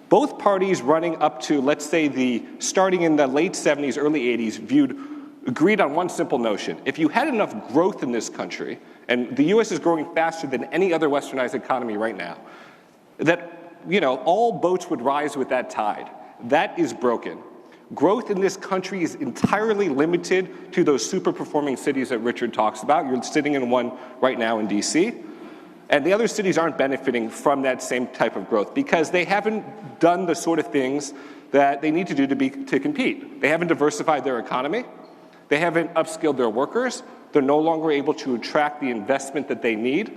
Both parties running up to, let's say, starting in the late 70s, early 80s, agreed on one simple notion. If you had enough growth in this country, and the U.S. is growing faster than any other westernized economy right now, that all boats would rise with that tide. That is broken. Growth in this country is entirely limited to those super-performing cities that Richard talks about. You're sitting in one right now in D.C., and the other cities aren't benefiting from that same type of growth because they haven't done the sort of things that they need to do to compete. They haven't diversified their economy. They haven't upskilled their workers. They're no longer able to attract the investment that they need.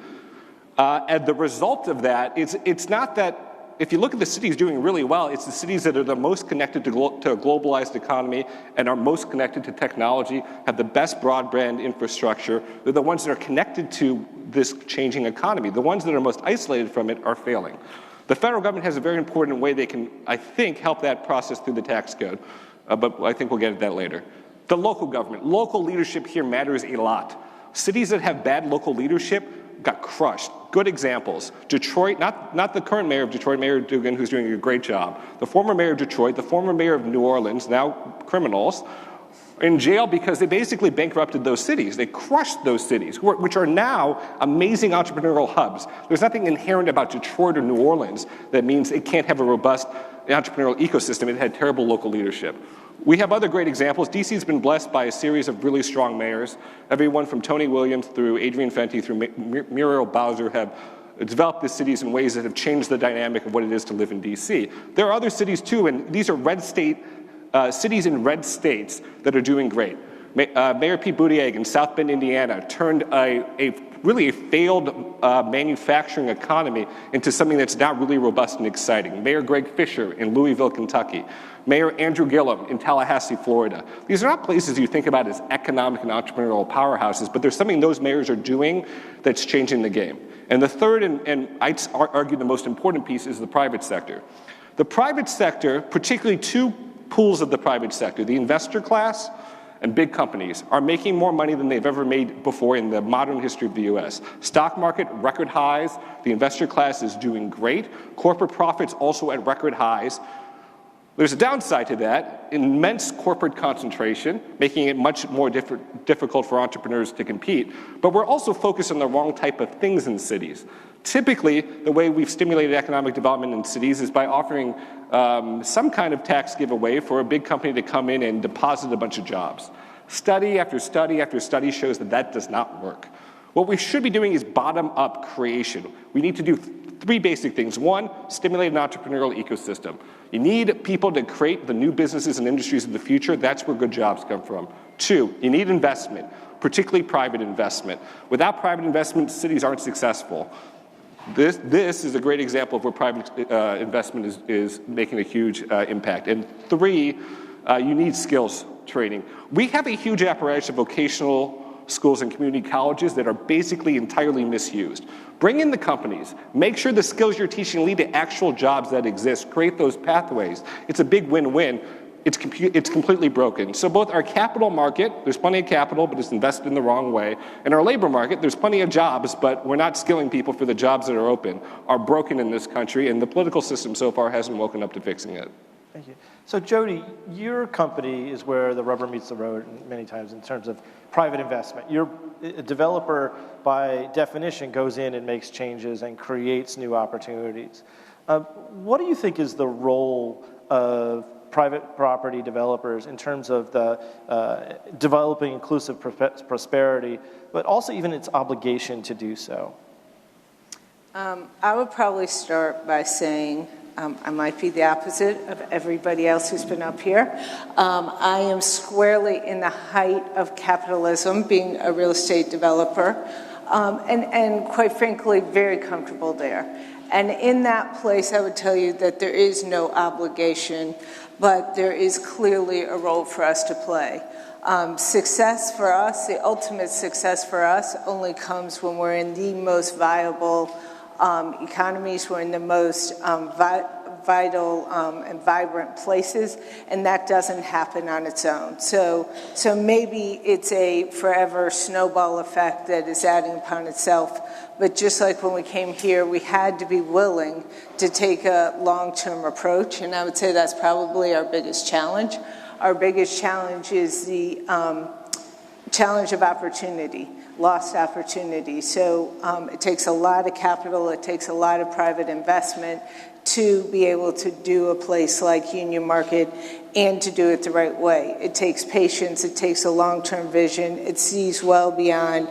And the result of that, it's not that if you look at the cities doing really well, it's the cities that are the most connected to a globalized economy and are most connected to technology, have the best broadband infrastructure. They're the ones that are connected to this changing economy. The ones that are most isolated from it are failing. The federal government has a very important way they can, I think, help that process through the tax code, but I think we'll get at that later. The local government, local leadership here matters a lot. Cities that have bad local leadership got crushed. Good examples. Detroit, not the current mayor of Detroit, Mayor Duggan, who's doing a great job. The former mayor of Detroit, the former mayor of New Orleans, now criminals, in jail because they basically bankrupted those cities. They crushed those cities, which are now amazing entrepreneurial hubs. There's nothing inherent about Detroit or New Orleans that means it can't have a robust entrepreneurial ecosystem. It had terrible local leadership. We have other great examples. DC's been blessed by a series of really strong mayors. Everyone from Tony Williams through Adrian Fenty through Muriel Bowser have developed the cities in ways that have changed the dynamic of what it is to live in DC. There are other cities too, and these are red state cities in red states that are doing great. Mayor Pete Buttigieg in South Bend, Indiana, turned a really failed manufacturing economy into something that's now really robust and exciting. Mayor Greg Fisher in Louisville, Kentucky. Mayor Andrew Gillum in Tallahassee, Florida. These are not places you think about as economic and entrepreneurial powerhouses, but there's something those mayors are doing that's changing the game. And the third, and I'd argue the most important piece, is the private sector. The private sector, particularly two pools of the private sector, the investor class and big companies, are making more money than they've ever made before in the modern history of the U.S. Stock market, record highs. The investor class is doing great. Corporate profits also at record highs. There's a downside to that, immense corporate concentration, making it much more difficult for entrepreneurs to compete. But we're also focused on the wrong type of things in cities. Typically, the way we've stimulated economic development in cities is by offering some kind of tax giveaway for a big company to come in and deposit a bunch of jobs. Study after study after study shows that that does not work. What we should be doing is bottom-up creation. We need to do three basic things. One, stimulate an entrepreneurial ecosystem. You need people to create the new businesses and industries of the future. That's where good jobs come from. Two, you need investment, particularly private investment. Without private investment, cities aren't successful. This is a great example of where private investment is making a huge impact. And three, you need skills training. We have a huge apparatus of vocational schools and community colleges that are basically entirely misused. Bring in the companies, make sure the skills you're teaching lead to actual jobs that exist, create those pathways. It's a big win-win. It's completely broken. So both our capital market, there's plenty of capital, but it's invested in the wrong way, and our labor market, there's plenty of jobs, but we're not skilling people for the jobs that are open, are broken in this country, and the political system so far hasn't woken up to fixing it. Thank you. So Jody, your company is where the rubber meets the road many times in terms of private investment. A developer, by definition, goes in and makes changes and creates new opportunities. What do you think is the role of private property developers in terms of the developing inclusive prosperity, but also even its obligation to do so? I would probably start by saying I might be the opposite of everybody else who's been up here. I am squarely in the height of capitalism, being a real estate developer, and quite frankly, very comfortable there. And in that place, I would tell you that there is no obligation, but there is clearly a role for us to play. Success for us, the ultimate success for us, only comes when we're in the most viable economies, we're in the most vital and vibrant places, and that doesn't happen on its own. So maybe it's a forever snowball effect that is adding upon itself, but just like when we came here, we had to be willing to take a long-term approach, and I would say that's probably our biggest challenge. Our biggest challenge is the challenge of opportunity. Lost opportunity. So it takes a lot of capital, it takes a lot of private investment to be able to do a place like Union Market and to do it the right way. It takes patience, it takes a long-term vision, it sees well beyond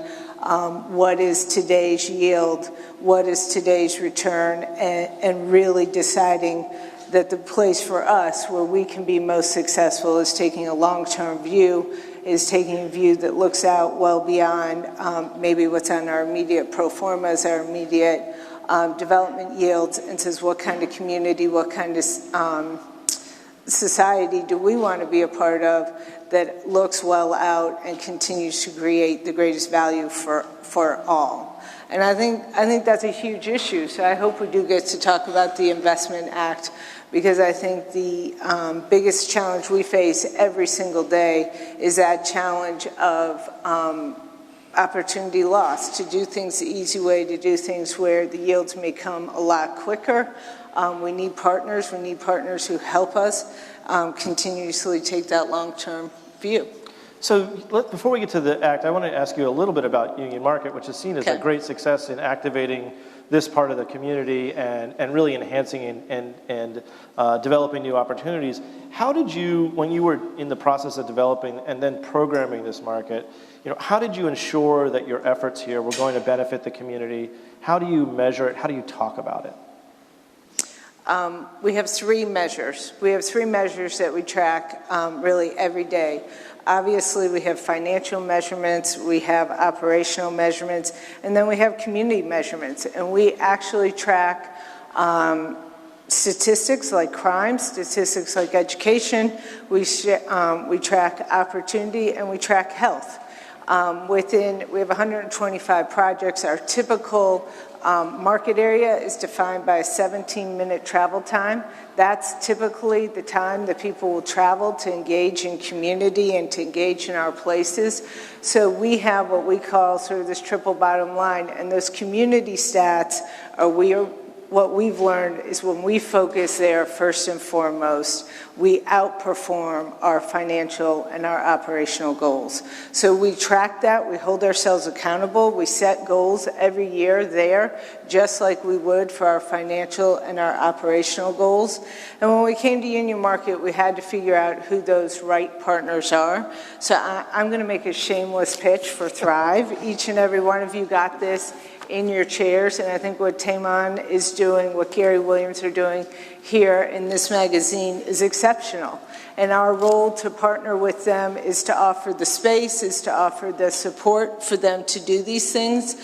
what is today's yield, what is today's return, and really deciding that the place for us where we can be most successful is taking a long-term view, is taking a view that looks out well beyond maybe what's on our immediate pro formas, our immediate development yields, and says what kind of community, what kind of society do we want to be a part of that looks well out and continues to create the greatest value for all. And I think that's a huge issue. So I hope we do get to talk about the Investment Act, because I think the biggest challenge we face every single day is that challenge of opportunity lost, to do things the easy way, to do things where the yields may come a lot quicker. We need partners who help us continuously take that long-term view. So before we get to the Act, I want to ask you a little bit about Union Market, which is seen as a great success in activating this part of the community and really enhancing and developing new opportunities. How did you, when you were in the process of developing and then programming this market, how did you ensure that your efforts here were going to benefit the community? How do you measure it? How do you talk about it? We have three measures. We have three measures that we track really every day. Obviously, we have financial measurements, we have operational measurements, and then we have community measurements. And we actually track statistics like crime, statistics like education, we track opportunity, and we track health. We have 125 projects. Our typical market area is defined by a 17-minute travel time. That's typically the time that people will travel to engage in community and to engage in our places. So we have what we call sort of this triple bottom line, and those community stats what we've learned is when we focus there first and foremost, we outperform our financial and our operational goals. So we track that, we hold ourselves accountable, we set goals every year there, just like we would for our financial and our operational goals. And when we came to Union Market, we had to figure out who those right partners are. So I'm going to make a shameless pitch for Thrive. Each and every one of you got this in your chairs. And I think what Taman is doing, what Gary Williams are doing here in this magazine is exceptional. And our role to partner with them is to offer the space, is to offer the support for them to do these things.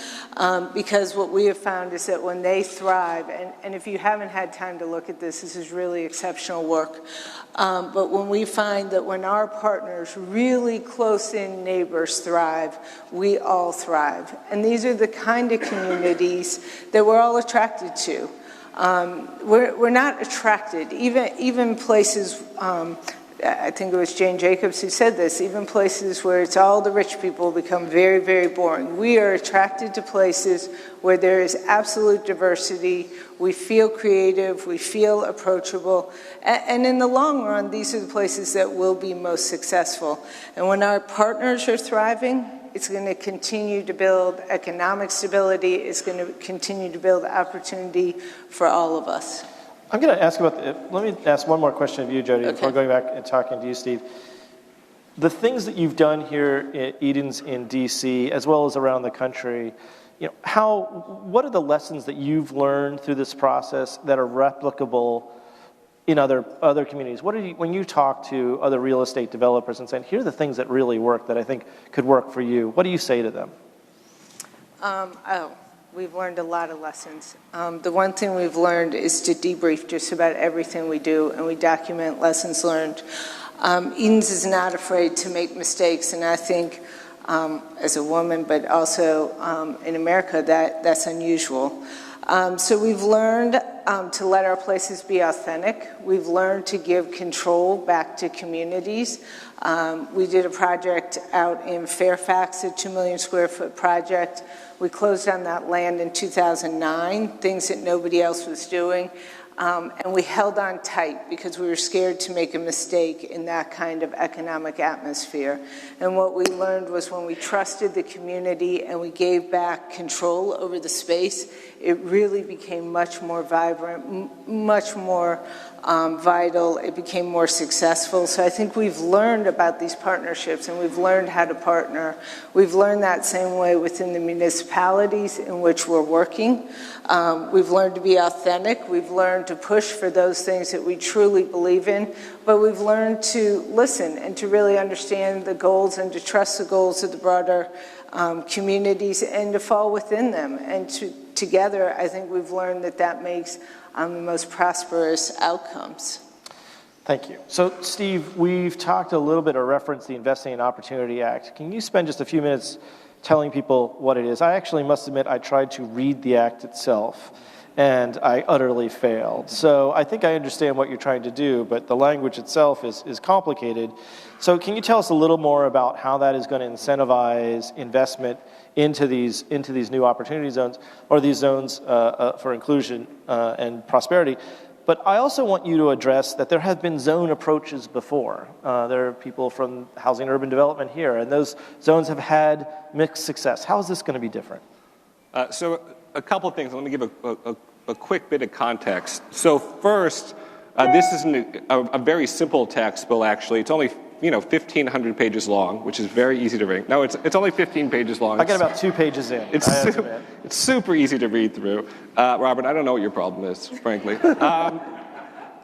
Because what we have found is that when they thrive, and if you haven't had time to look at this, this is really exceptional work. But when we find that when our partners, really close-in neighbors thrive, we all thrive. And these are the kind of communities that we're all attracted to. We're not attracted, even places, I think it was Jane Jacobs who said this, even places where it's all the rich people become very, very boring. We are attracted to places where there is absolute diversity, we feel creative, we feel approachable, and in the long run, these are the places that will be most successful. And when our partners are thriving, it's going to continue to build economic stability, it's going to continue to build opportunity for all of us. I'm going to ask let me ask one more question of you, Jody, before going back and talking to you, Steve. The things that you've done here at Eden's in DC, as well as around the country, what are the lessons that you've learned through this process that are replicable in other communities? When you talk to other real estate developers and say, here are the things that really work that I think could work for you, what do you say to them? We've learned a lot of lessons. The one thing we've learned is to debrief just about everything we do, and we document lessons learned. Eden's is not afraid to make mistakes, and I think as a woman, but also in America, that's unusual. So we've learned to let our places be authentic. We've learned to give control back to communities. We did a project out in Fairfax, a 2 million square foot project. We closed on that land in 2009, things that nobody else was doing. And we held on tight because we were scared to make a mistake in that kind of economic atmosphere. And what we learned was when we trusted the community and we gave back control over the space, it really became much more vibrant, much more vital. It became more successful. So I think we've learned about these partnerships and we've learned how to partner. We've learned that same way within the municipalities in which we're working. We've learned to be authentic. We've learned to push for those things that we truly believe in. But we've learned to listen and to really understand the goals and to trust the goals of the broader communities and to fall within them. And together, I think we've learned that makes the most prosperous outcomes. Thank you. So, Steve, we've talked a little bit or referenced the Investing in Opportunity Act. Can you spend just a few minutes telling people what it is? I actually must admit I tried to read the act itself, and I utterly failed. So I think I understand what you're trying to do, but the language itself is complicated. So can you tell us a little more about how that is going to incentivize investment into these new opportunity zones, or these zones for inclusion and prosperity? But I also want you to address that there have been zone approaches before. There are people from Housing and Urban Development here, and those zones have had mixed success. How is this going to be different? So a couple of things. Let me give a quick bit of context. So first, this is a very simple tax bill, actually. It's only 1,500 pages long, which is very easy to read. No, it's only 15 pages long. I got about 2 pages in. It's super easy to read through. Robert, I don't know what your problem is, frankly. But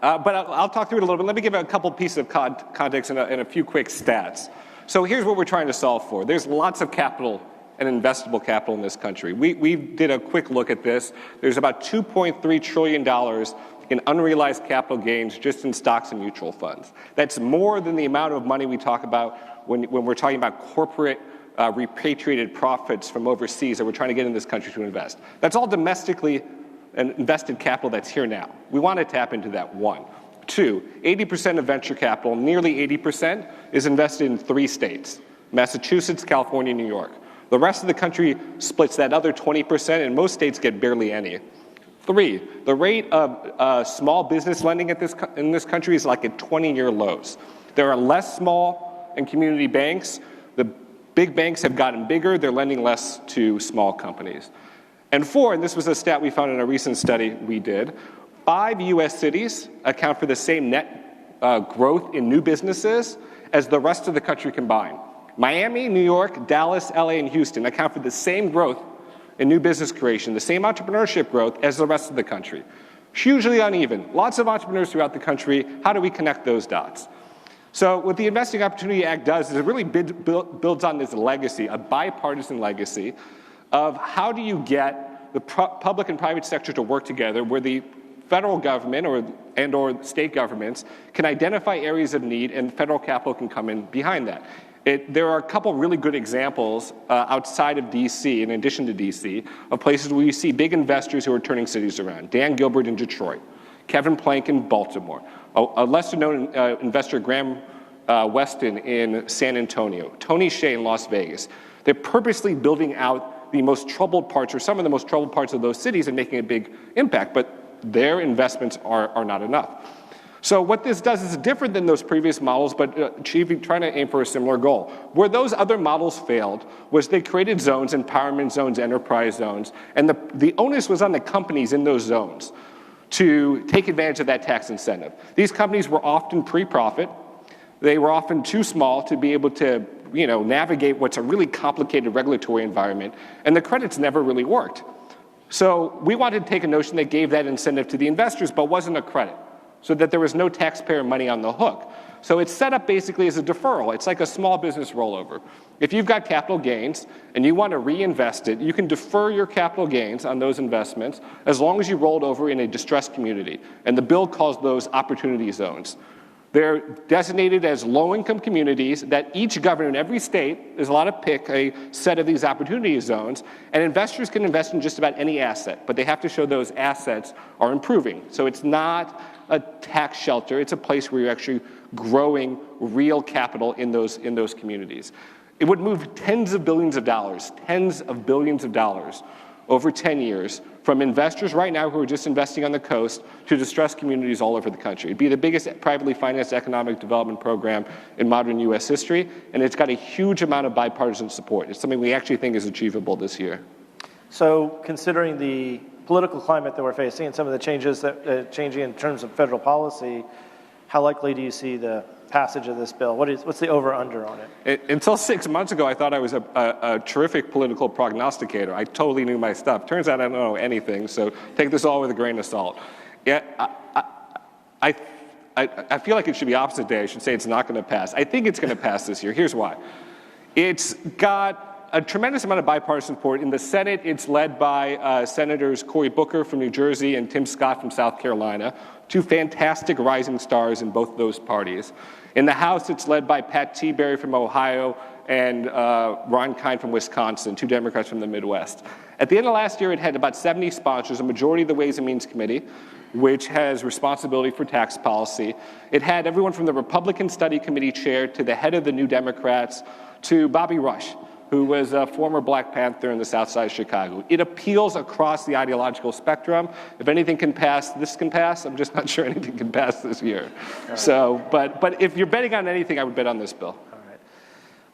I'll talk through it a little bit. Let me give a couple pieces of context and a few quick stats. So here's what we're trying to solve for. There's lots of capital and investable capital in this country. We did a quick look at this. There's about $2.3 trillion in unrealized capital gains just in stocks and mutual funds. That's more than the amount of money we talk about when we're talking about corporate repatriated profits from overseas that we're trying to get in this country to invest. That's all domestically invested capital that's here now. We want to tap into that, one. Two, 80% of venture capital, nearly 80%, is invested in 3 states: Massachusetts, California, New York. The rest of the country splits that other 20%, and most states get barely any. 3, the rate of small business lending in this country is like at 20-year lows. There are less small and community banks. The big banks have gotten bigger. They're lending less to small companies. And 4, and this was a stat we found in a recent study we did, 5 U.S. cities account for the same net growth in new businesses as the rest of the country combined. Miami, New York, Dallas, LA, and Houston account for the same growth and new business creation, the same entrepreneurship growth as the rest of the country. Hugely uneven. Lots of entrepreneurs throughout the country. How do we connect those dots? So what the Investing Opportunity Act does is it really builds on this legacy, a bipartisan legacy, of how do you get the public and private sector to work together where the federal government or state governments can identify areas of need and federal capital can come in behind that. There are a couple really good examples outside of D.C., in addition to D.C., of places where you see big investors who are turning cities around. Dan Gilbert in Detroit, Kevin Plank in Baltimore, a lesser-known investor, Graham Weston in San Antonio, Tony Hsieh in Las Vegas. They're purposely building out the most troubled parts or some of the most troubled parts of those cities and making a big impact, but their investments are not enough. So what this does is different than those previous models, but trying to aim for a similar goal. Where those other models failed was they created zones, empowerment zones, enterprise zones, and the onus was on the companies in those zones to take advantage of that tax incentive. These companies were often pre-profit. They were often too small to be able to navigate what's a really complicated regulatory environment, and the credits never really worked. So we wanted to take a notion that gave that incentive to the investors but wasn't a credit, so that there was no taxpayer money on the hook. So it's set up basically as a deferral. It's like a small business rollover. If you've got capital gains and you want to reinvest it, you can defer your capital gains on those investments as long as you rolled over in a distressed community. And the bill calls those opportunity zones. They're designated as low-income communities that each governor in every state is allowed to pick a set of these opportunity zones, and investors can invest in just about any asset, but they have to show those assets are improving. So it's not a tax shelter, it's a place where you're actually growing real capital in those communities. It would move tens of billions of dollars over 10 years from investors right now who are just investing on the coast to distressed communities all over the country. It'd be the biggest privately financed economic development program in modern U.S. history, and it's got a huge amount of bipartisan support. It's something we actually think is achievable this year. So considering the political climate that we're facing and some of the changes that changing in terms of federal policy, how likely do you see the passage of this bill? What's the over-under on it? Until 6 months ago, I thought I was a terrific political prognosticator. I totally knew my stuff. Turns out I don't know anything, so take this all with a grain of salt. Yeah, I feel like it should be opposite day. I should say it's not going to pass. I think it's going to pass this year. Here's why. It's got a tremendous amount of bipartisan support. In the Senate, it's led by Senators Cory Booker from New Jersey and Tim Scott from South Carolina, two fantastic rising stars in both those parties. In the House, it's led by Pat Tiberi from Ohio and Ron Kind from Wisconsin, two Democrats from the Midwest. At the end of last year, it had about 70 sponsors, a majority of the Ways and Means Committee, which has responsibility for tax policy. It had everyone from the Republican Study Committee chair to the head of the New Democrats to Bobby Rush, who was a former Black Panther in the South Side of Chicago. It appeals across the ideological spectrum. If anything can pass, this can pass. I'm just not sure anything can pass this year. Right. So, but if you're betting on anything, I would bet on this bill. All right.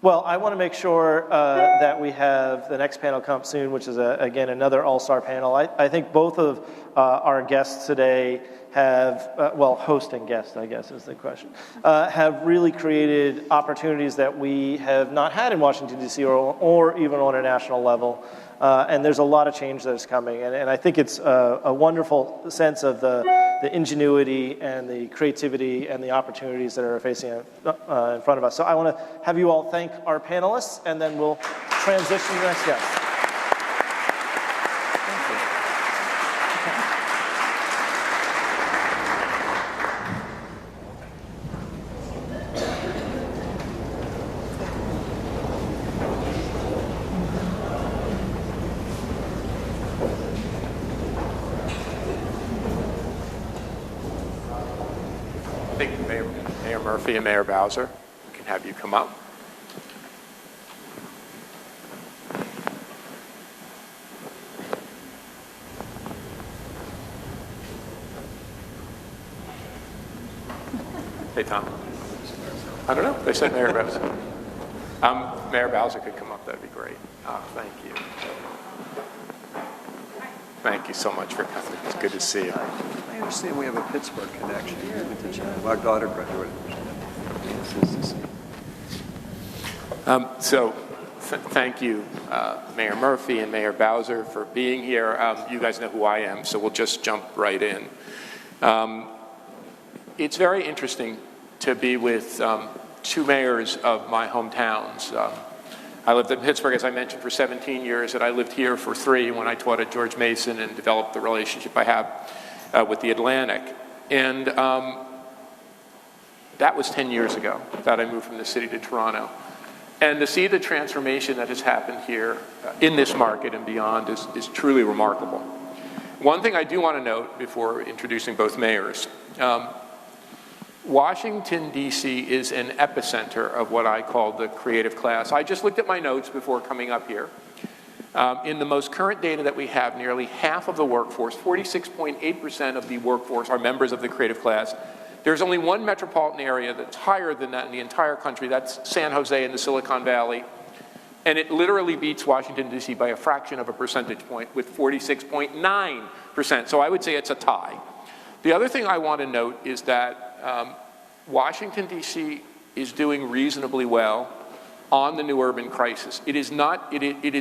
Well, I want to make sure that we have the next panel come up soon, which is, again, another all-star panel. I think both of our guests today have, hosting guests, I guess is the question, have really created opportunities that we have not had in Washington, D.C. or even on a national level. And there's a lot of change that is coming. And I think it's a wonderful sense of the ingenuity and the creativity and the opportunities that are facing in front of us. So I want to have you all thank our panelists, and then we'll transition to the next guest. I think Mayor Murphy and Mayor Bowser, we can have you come up. Hey, Tom. I don't know. They said Mayor Bowser. Mayor Bowser could come up. That'd be great. Thank you. Thank you so much for coming. It's good to see you. I understand we have a Pittsburgh connection. My daughter graduated. So thank you, Mayor Murphy and Mayor Bowser, for being here. You guys know who I am, so we'll just jump right in. It's very interesting to be with two mayors of my hometowns. I lived in Pittsburgh, as I mentioned, for 17 years, and I lived here for 3 when I taught at George Mason and developed the relationship I have with the Atlantic. And that was 10 years ago that I moved from the city to Toronto. And to see the transformation that has happened here in this market and beyond is truly remarkable. One thing I do want to note before introducing both mayors, Washington, D.C. is an epicenter of what I call the creative class. I just looked at my notes before coming up here. In the most current data that we have, nearly half of the workforce, 46.8% of the workforce, are members of the creative class. There's only one metropolitan area that's higher than that in the entire country. That's San Jose in the Silicon Valley. And it literally beats Washington, D.C. by a fraction of a percentage point with 46.9%. So I would say it's a tie. The other thing I want to note is that Washington, D.C. is doing reasonably well on the new urban crisis. It is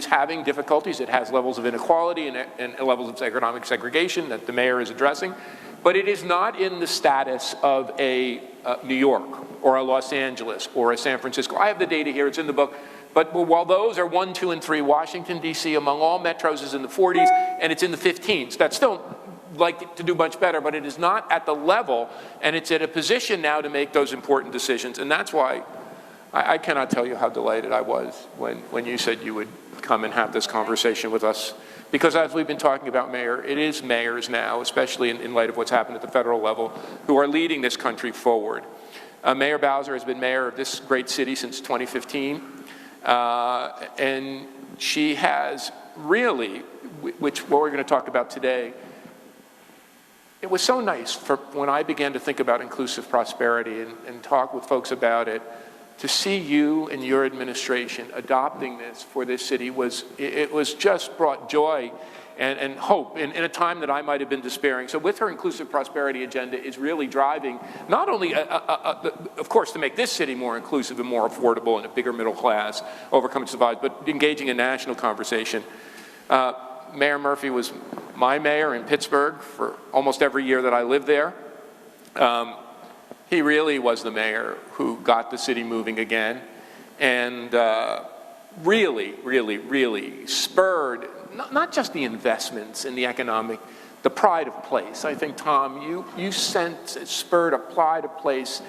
having difficulties. It has levels of inequality and levels of economic segregation that the mayor is addressing. But it is not in the status of a New York or a Los Angeles or a San Francisco. I have the data here. It's in the book. But while those are 1, 2, and 3, Washington, D.C. among all metros is in the 40s, and it's in the 15s. That's still like to do much better, but it is not at the level, and it's at a position now to make those important decisions. And that's why I cannot tell you how delighted I was when you said you would come and have this conversation with us. Because as we've been talking about, Mayor, it is mayors now, especially in light of what's happened at the federal level, who are leading this country forward. Mayor Bowser has been mayor of this great city since 2015. And she has really, what we're going to talk about today, it was so nice for when I began to think about inclusive prosperity and talk with folks about it, to see you and your administration adopting this for this city it was just brought joy and hope in a time that I might have been despairing. So with her inclusive prosperity agenda is really driving not only, of course, to make this city more inclusive and more affordable and a bigger middle class, overcome its divides, but engaging in national conversation. Mayor Murphy was my mayor in Pittsburgh for almost every year that I lived there. He really was the mayor who got the city moving again and really spurred not just the investments in the economic, the pride of place. I think, Tom, you spurred a pride of place.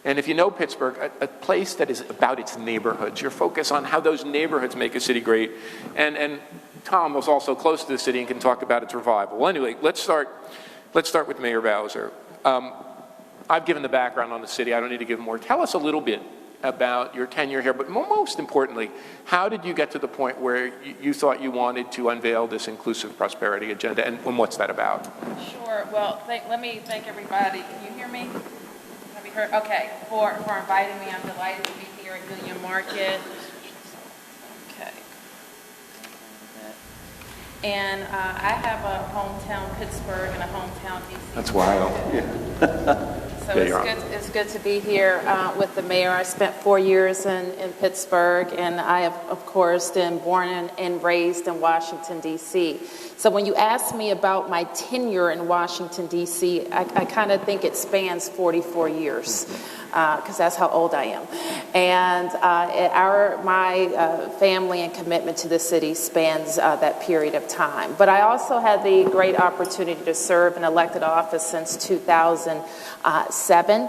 And if you know Pittsburgh, a place that is about its neighborhoods, your focus on how those neighborhoods make a city great. And Tom was also close to the city and can talk about its revival. Well, anyway, let's start with Mayor Bowser. I've given the background on the city. I don't need to give more. Tell us a little bit about your tenure here, but most importantly, how did you get to the point where you thought you wanted to unveil this inclusive prosperity agenda, and what's that about? Sure. Well, let me thank everybody. Can you hear me? Can I be heard? Okay. For inviting me. I'm delighted to be here at Union Market. Okay. And I have a hometown Pittsburgh and a hometown DC. That's wild. Yeah. So it's good to be here with the mayor. I spent 4 years in Pittsburgh, and I have, of course, been born and raised in Washington, D.C. So when you ask me about my tenure in Washington, D.C., I kind of think it spans 44 years. Because that's how old I am. And my family and commitment to the city spans that period of time. But I also had the great opportunity to serve in elected office since 2007,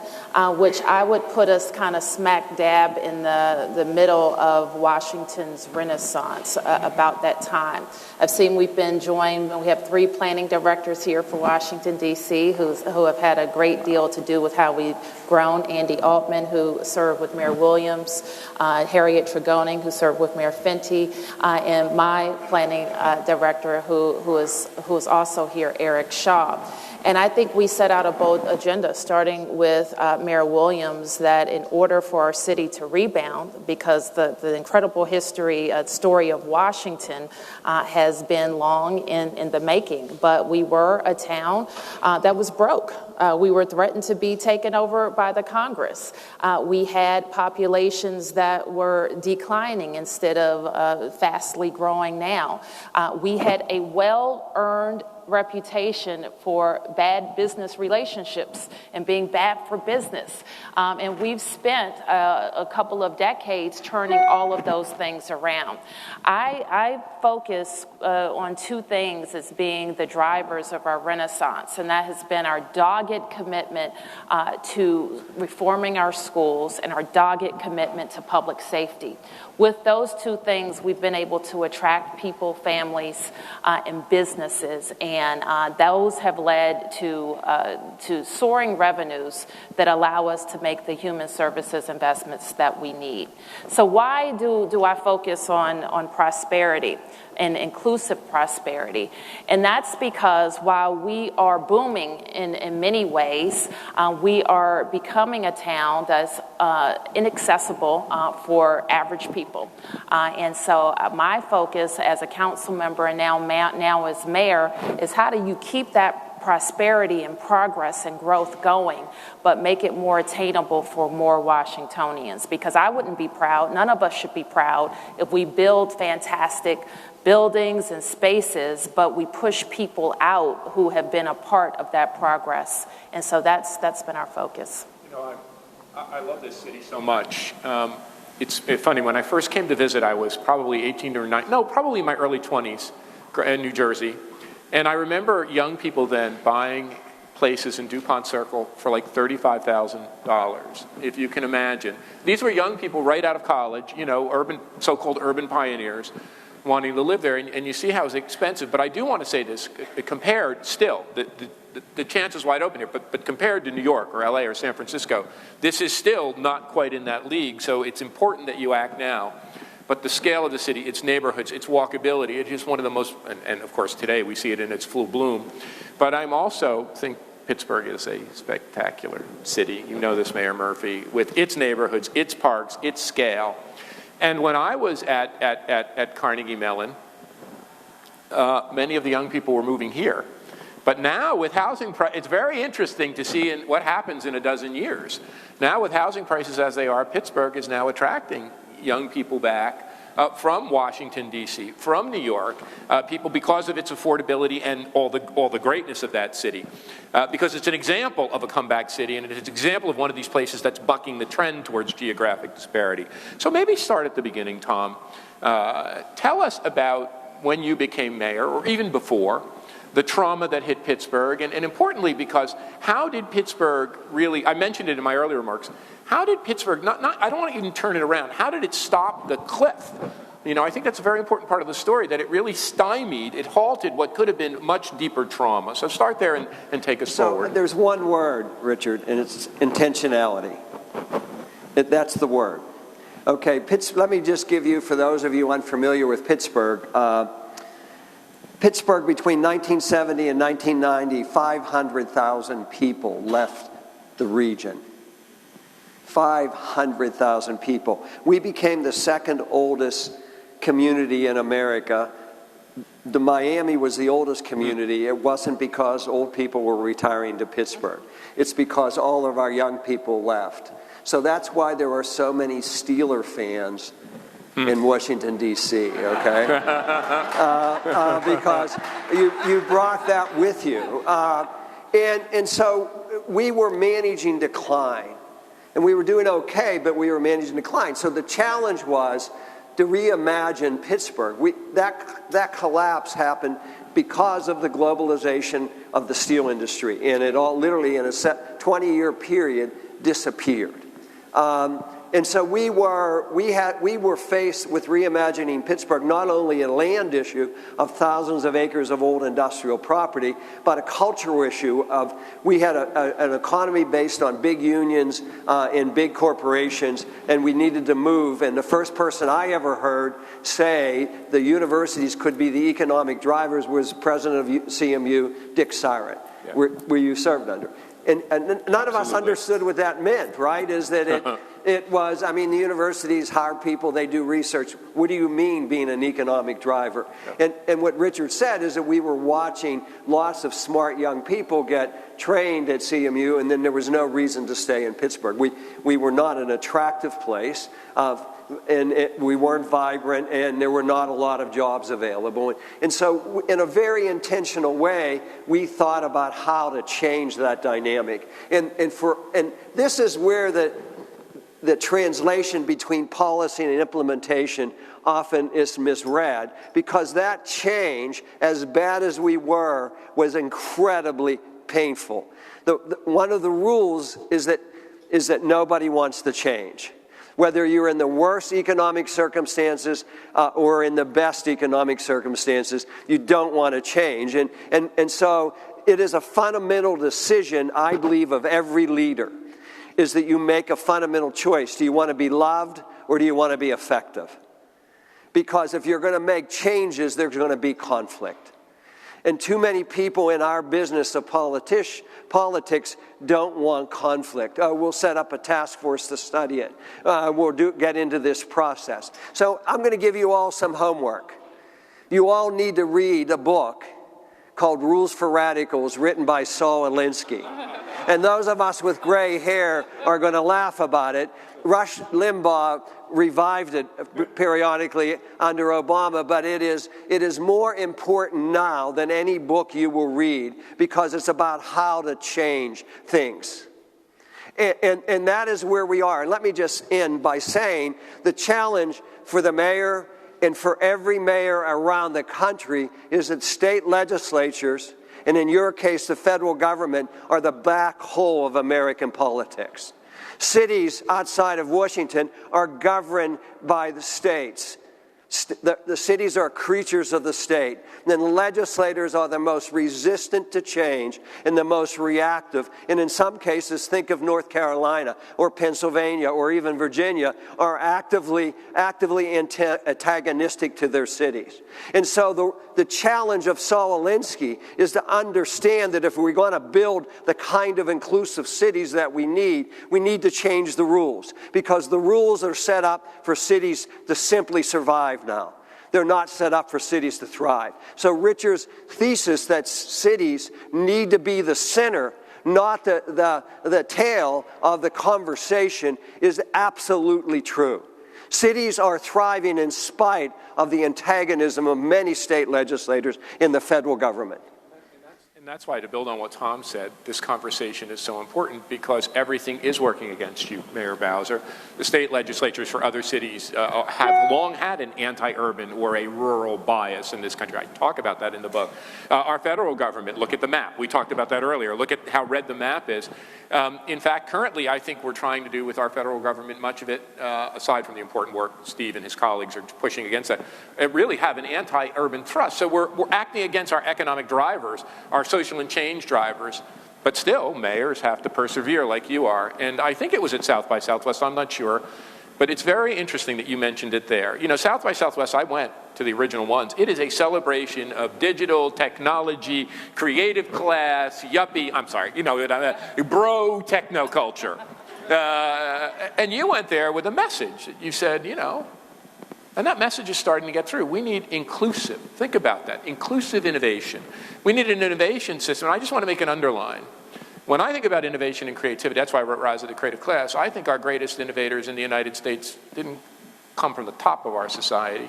which I would put us kind of smack dab in the middle of Washington's renaissance about that time. I've seen we've been joined, we have 3 planning directors here for Washington, D.C., who have had a great deal to do with how we've grown. Andy Altman, who served with Mayor Williams, Harriet Tregoning, who served with Mayor Fenty, and my planning director, who is also here, Eric Shaw. And I think we set out a bold agenda, starting with Mayor Williams, that in order for our city to rebound, because the incredible story of Washington has been long in the making, but we were a town that was broke. We were threatened to be taken over by the Congress. We had populations that were declining instead of fastly growing now. We had a well-earned reputation for bad business relationships and being bad for business. And we've spent a couple of decades turning all of those things around. I focus on two things as being the drivers of our renaissance, and that has been our dogged commitment to reforming our schools and our dogged commitment to public safety. With those two things, we've been able to attract people, families, and businesses, and those have led to soaring revenues that allow us to make the human services investments that we need. So why do I focus on prosperity and inclusive prosperity? And that's because while we are booming in many ways, we are becoming a town that's inaccessible for average people. And so my focus as a council member and now as mayor is how do you keep that prosperity and progress and growth going, but make it more attainable for more Washingtonians? Because I wouldn't be proud, none of us should be proud, if we build fantastic buildings and spaces, but we push people out who have been a part of that progress. And so that's been our focus. You know, I love this city so much. It's funny, when I first came to visit, I was probably 18 or 19, no, probably in my early 20s in New Jersey. And I remember young people then buying places in DuPont Circle for like $35,000, if you can imagine. These were young people right out of college, you know, so-called urban pioneers wanting to live there. And you see how it's expensive. But I do want to say this, compared still, the chance is wide open here, but compared to New York or LA or San Francisco, this is still not quite in that league. So it's important that you act now. But the scale of the city, its neighborhoods, its walkability, it is one of the most, and of course today we see it in its full bloom. But I'm also think Pittsburgh is a spectacular city. You know this, Mayor Murphy, with its neighborhoods, its parks, its scale. And when I was at Carnegie Mellon, many of the young people were moving here. But now with housing it's very interesting to see what happens in a dozen years. Now with housing prices as they are, Pittsburgh is now attracting young people back from Washington, D.C., from New York, people because of its affordability and all the greatness of that city. Because it's an example of a comeback city, and it's an example of one of these places that's bucking the trend towards geographic disparity. So maybe start at the beginning, Tom. Tell us about when you became mayor, or even before, the trauma that hit Pittsburgh, and importantly, because how did Pittsburgh really, I mentioned it in my earlier remarks, how did Pittsburgh, I don't want to even turn it around, how did it stop the cliff? You know, I think that's a very important part of the story, that it really stymied, it halted what could have been much deeper trauma. So start there and take us forward. There's one word, Richard, and it's intentionality. That's the word. Okay, let me just give you, for those of you unfamiliar with Pittsburgh, Pittsburgh between 1970 and 1990, 500,000 people left the region. 500,000 people. We became the second oldest community in America. The Miami was the oldest community. It wasn't because old people were retiring to Pittsburgh. It's because all of our young people left. So that's why there are so many Steeler fans in Washington, D.C., okay? Because you brought that with you. And so we were managing decline. And we were doing okay, but we were managing decline. So the challenge was to reimagine Pittsburgh. That collapse happened because of the globalization of the steel industry. And it all literally in a 20-year period disappeared. And so we were faced with reimagining Pittsburgh, not only a land issue of thousands of acres of old industrial property, but a cultural issue of we had an economy based on big unions and big corporations, and we needed to move. And the first person I ever heard say the universities could be the economic drivers was president of CMU, Dick Cyrus. where you served under. And none of us understood what that meant, right? Is that it was, I mean, the universities hire people, they do research. What do you mean being an economic driver? Yeah. And what Richard said is that we were watching lots of smart young people get trained at CMU, and then there was no reason to stay in Pittsburgh. We were not an attractive place, we weren't vibrant, and there were not a lot of jobs available. And so in a very intentional way, we thought about how to change that dynamic. And this is where the translation between policy and implementation often is misread, because that change, as bad as we were, was incredibly painful. One of the rules is that nobody wants to change. Whether you're in the worst economic circumstances or in the best economic circumstances, you don't want to change. And so it is a fundamental decision, I believe, of every leader, is that you make a fundamental choice. Do you want to be loved or do you want to be effective? Because if you're going to make changes, there's going to be conflict. And too many people in our business of politics don't want conflict. We'll set up a task force to study it. We'll get into this process. So I'm going to give you all some homework. You all need to read a book called Rules for Radicals, written by Saul Alinsky. And those of us with gray hair are going to laugh about it. Rush Limbaugh revived it periodically under Obama, but it is more important now than any book you will read, because it's about how to change things. And that is where we are. And let me just end by saying the challenge for the mayor and for every mayor around the country is that state legislatures, and in your case the federal government, are the black hole of American politics. Cities outside of Washington are governed by the states. The cities are creatures of the state. And then legislators are the most resistant to change and the most reactive. And in some cases, think of North Carolina or Pennsylvania or even Virginia, are actively antagonistic to their cities. And so the challenge of Saul Alinsky is to understand that if we're going to build the kind of inclusive cities that we need to change the rules. Because the rules are set up for cities to simply survive now. They're not set up for cities to thrive. So Richard's thesis that cities need to be the center, not the tail of the conversation, is absolutely true. Cities are thriving in spite of the antagonism of many state legislators in the federal government. And that's why, to build on what Tom said, this conversation is so important, because everything is working against you, Mayor Bowser. The state legislatures for other cities have long had an anti-urban or a rural bias in this country. I talk about that in the book. Our federal government, look at the map. We talked about that earlier. Look at how red the map is. In fact, currently, I think we're trying to do with our federal government, much of it, aside from the important work Steve and his colleagues are pushing against that, really have an anti-urban thrust. So we're acting against our economic drivers, our social and change drivers, but still, mayors have to persevere like you are. And I think it was at South by Southwest, I'm not sure, but it's very interesting that you mentioned it there. You know, South by Southwest, I went to the original ones. It is a celebration of digital technology, creative class, yuppie, bro techno culture. And you went there with a message. You said, and that message is starting to get through. We need inclusive, think about that, inclusive innovation. We need an innovation system. And I just want to make an underline. When I think about innovation and creativity, that's why I wrote Rise of the Creative Class, I think our greatest innovators in the United States didn't come from the top of our society.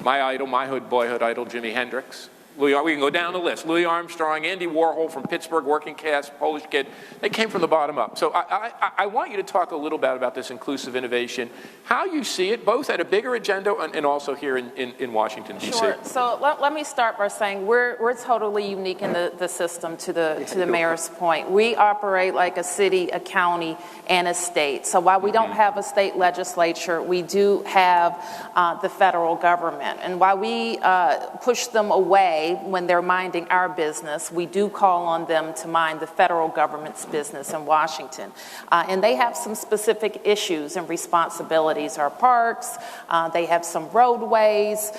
My idol, my boyhood idol, Jimi Hendrix. We can go down the list. Louis Armstrong, Andy Warhol from Pittsburgh, working class, Polish kid. They came from the bottom up. So I want you to talk a little bit about this inclusive innovation, how you see it, both at a bigger agenda and also here in Washington, D.C. Sure. So let me start by saying we're totally unique in the system to the mayor's point. We operate like a city, a county, and a state. So while we don't have a state legislature, we do have the federal government. And while we push them away day, when they're minding our business, we do call on them to mind the federal government's business in Washington. And they have some specific issues and responsibilities. Our parks, they have some roadways,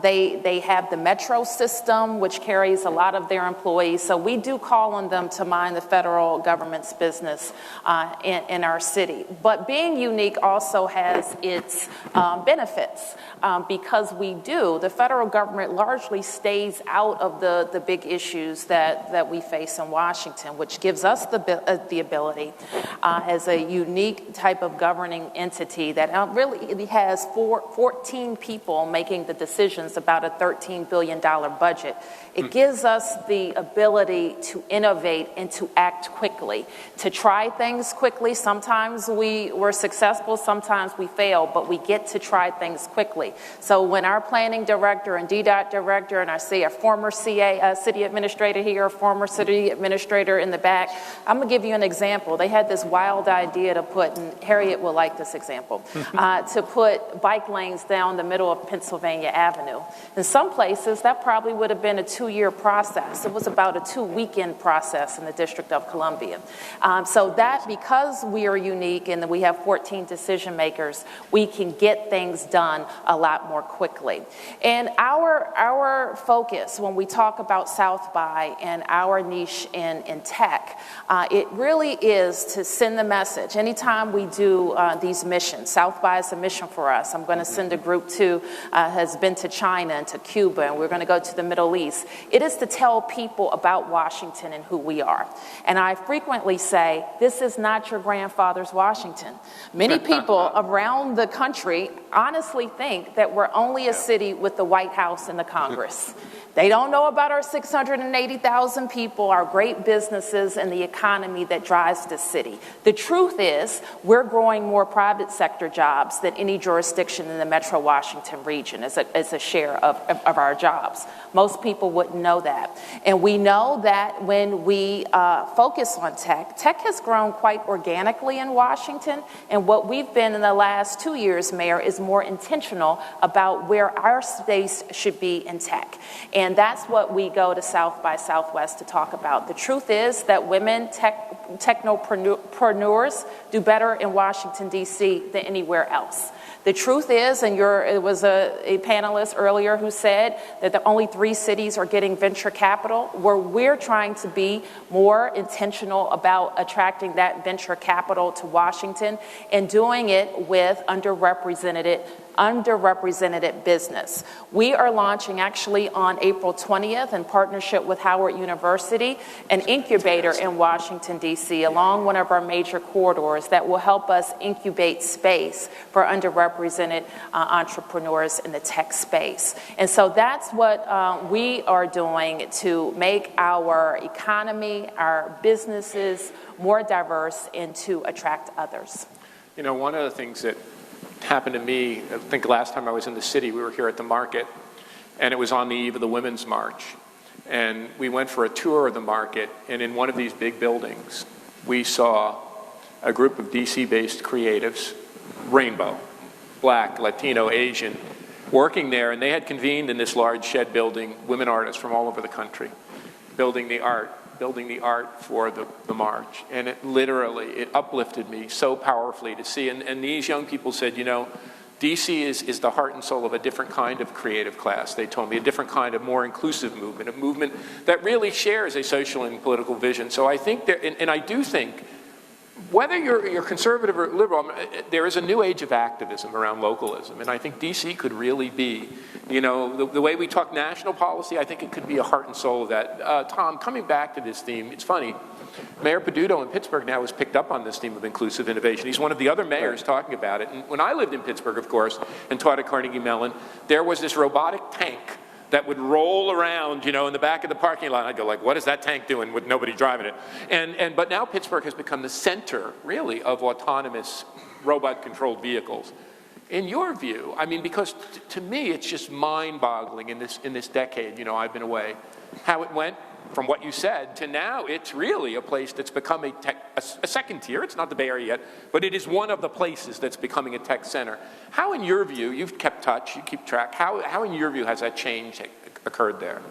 they have the metro system, which carries a lot of their employees. So we do call on them to mind the federal government's business in our city. But being unique also has its benefits because the federal government largely stays out of the big issues that we face in Washington, which gives us the ability as a unique type of governing entity that really has 14 people making the decisions about a $13 billion budget. It gives us the ability to innovate and to act quickly, to try things quickly. Sometimes we're successful, sometimes we fail, but we get to try things quickly. So when our planning director and DDOT director, and I see a former city administrator here, a former city administrator in the back, I'm going to give you an example. They had this wild idea to put, and Harriet will like this example, to put bike lanes down the middle of Pennsylvania Avenue. In some places, that probably would have been a 2-year process. It was about a 2-weekend process in the District of Columbia. So that, because we are unique and we have 14 decision makers, we can get things done a lot more quickly. And our focus when we talk about South by and our niche in tech, it really is to send the message. Anytime we do these missions, South by is a mission for us. I'm going to send a group has been to China and to Cuba, and we're going to go to the Middle East. It is to tell people about Washington and who we are. And I frequently say, this is not your grandfather's Washington. Many people around the country honestly think that we're only a city with the White House and the Congress. They don't know about our 680,000 people, our great businesses, and the economy that drives this city. The truth is, we're growing more private sector jobs than any jurisdiction in the Metro Washington region as a share of our jobs. Most people wouldn't know that. And we know that when we focus on tech has grown quite organically in Washington. And what we've been in the last 2 years, Mayor, is more intentional about where our space should be in tech. And that's what we go to South by Southwest to talk about. The truth is that women technopreneurs do better in Washington, D.C. than anywhere else. The truth is, and it was a panelist earlier who said that the only 3 cities are getting venture capital, where we're trying to be more intentional about attracting that venture capital to Washington and doing it with underrepresented business. We are launching actually on April 20th in partnership with Howard University, an incubator in Washington, D.C., along one of our major corridors that will help us incubate space for underrepresented entrepreneurs in the tech space. And so that's what we are doing to make our economy, our businesses more diverse and to attract others. You know, one of the things that happened to me, I think last time I was in the city, we were here at the market, and it was on the eve of the Women's March. And we went for a tour of the market, and in one of these big buildings, we saw a group of DC-based creatives, rainbow, Black, Latino, Asian, working there, and they had convened in this large shed building, women artists from all over the country, building the art for the march. And it uplifted me so powerfully to see. And these young people said, you know, DC is the heart and soul of a different kind of creative class. They told me a different kind of more inclusive movement, a movement that really shares a social and political vision. So I think and I do think, whether you're conservative or liberal, there is a new age of activism around localism, and I think DC could really be, you know, the way we talk national policy, I think it could be a heart and soul of that. Tom, coming back to this theme, it's funny, Mayor Peduto in Pittsburgh now has picked up on this theme of inclusive innovation. He's one of the other mayors talking about it, and when I lived in Pittsburgh, of course, and taught at Carnegie Mellon, there was this robotic tank that would roll around, you know, in the back of the parking lot. I'd go like, what is that tank doing with nobody driving it? But now Pittsburgh has become the center, really, of autonomous robot-controlled vehicles. In your view, I mean, because to me, it's just mind-boggling in this decade, you know, I've been away, how it went from what you said to now it's really a place that's become a second tier. It's not the Bay Area yet, but it is one of the places that's becoming a tech center. How, in your view, you've kept touch, you keep track, how in your view has that change occurred there?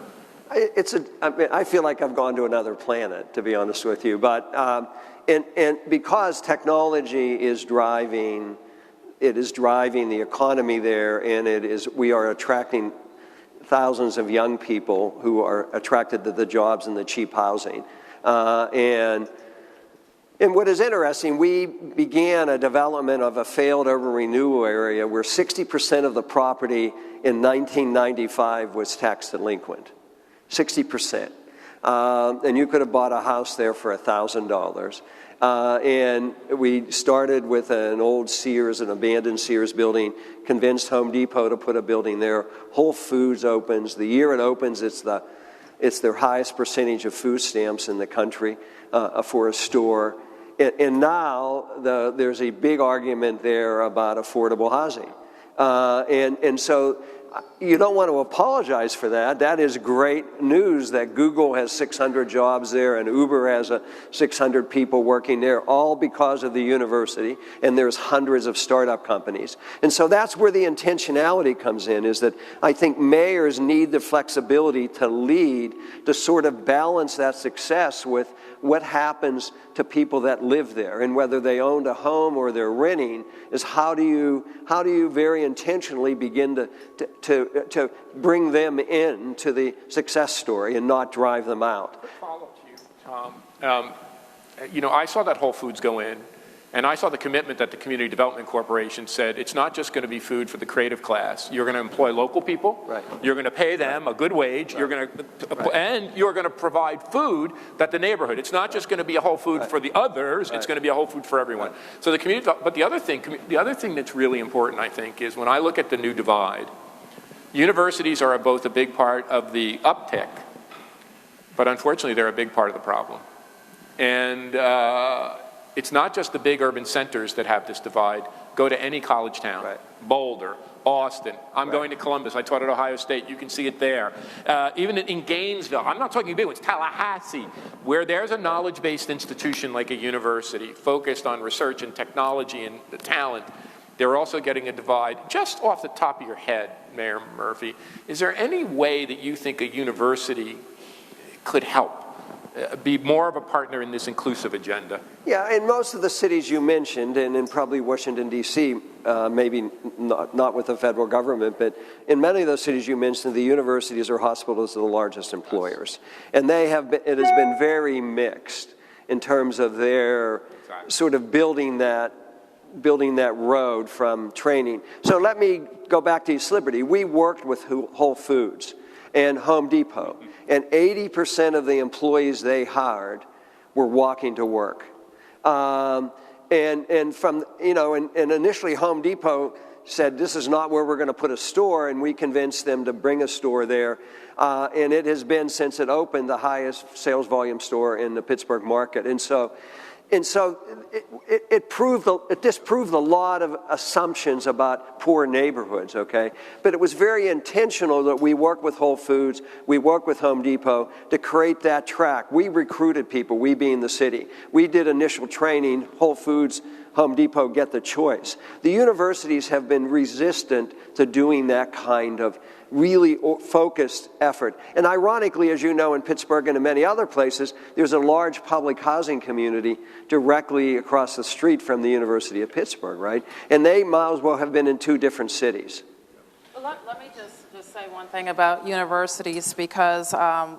I feel like I've gone to another planet, to be honest with you. But and because technology is driving, it is driving the economy there, and we are attracting thousands of young people who are attracted to the jobs and the cheap housing. And what is interesting, we began a development of a failed urban renewal area where 60% of the property in 1995 was tax delinquent. 60%. And you could have bought a house there for $1,000. And we started with an old Sears, an abandoned Sears building, convinced Home Depot to put a building there. Whole Foods opens. The year it opens, it's their highest percentage of food stamps in the country for a store. And now there's a big argument there about affordable housing. And so you don't want to apologize for that. That is great news that Google has 600 jobs there and Uber has 600 people working there, all because of the university, and there's hundreds of startup companies. And so that's where the intentionality comes in, is that I think mayors need the flexibility to lead, to sort of balance that success with what happens to people that live there, and whether they owned a home or they're renting, is how do you very intentionally begin to bring them in to the success story and not drive them out. Quick follow-up to you, Tom. I saw that Whole Foods go in, and I saw the commitment that the Community Development Corporation said it's not just going to be food for the creative class. You're going to employ local people. Right. You're going to pay them a good wage. Right. And you're going to provide food that the neighborhood. It's not just going to be a Whole Food for the others. Right. It's going to be a Whole Food for everyone. Right. So the community. But the other thing that's really important, I think, is when I look at the new divide, universities are both a big part of the uptick, but unfortunately they're a big part of the problem. And it's not just the big urban centers that have this divide. Go to any college town, Boulder, Austin. I'm going to Columbus. I taught at Ohio State. You can see it there. Even in Gainesville. I'm not talking big ones. Tallahassee, where there's a knowledge-based institution like a university focused on research and technology and the talent, they're also getting a divide. Just off the top of your head, Mayor Murphy, is there any way that you think a university could help be more of a partner in this inclusive agenda? Yeah, in most of the cities you mentioned, and in probably Washington, D.C., maybe not with the federal government, but in many of those cities you mentioned, the universities or hospitals are the largest employers. And it has been very mixed in terms of their sort of building that road from training. So let me go back to East Liberty. We worked with Whole Foods and Home Depot, and 80% of the employees they hired were walking to work. And initially Home Depot said, this is not where we're going to put a store, and we convinced them to bring a store there. And it has been, since it opened, the highest sales volume store in the Pittsburgh market. And so it disproved a lot of assumptions about poor neighborhoods, okay? But it was very intentional that we worked with Whole Foods, we worked with Home Depot to create that track. We recruited people, we being the city. We did initial training, Whole Foods, Home Depot get the choice. The universities have been resistant to doing that kind of really focused effort. And ironically, as you know, in Pittsburgh and in many other places, there's a large public housing community directly across the street from the University of Pittsburgh, right? And they might as well have been in two different cities. Well, let me just say one thing about universities, because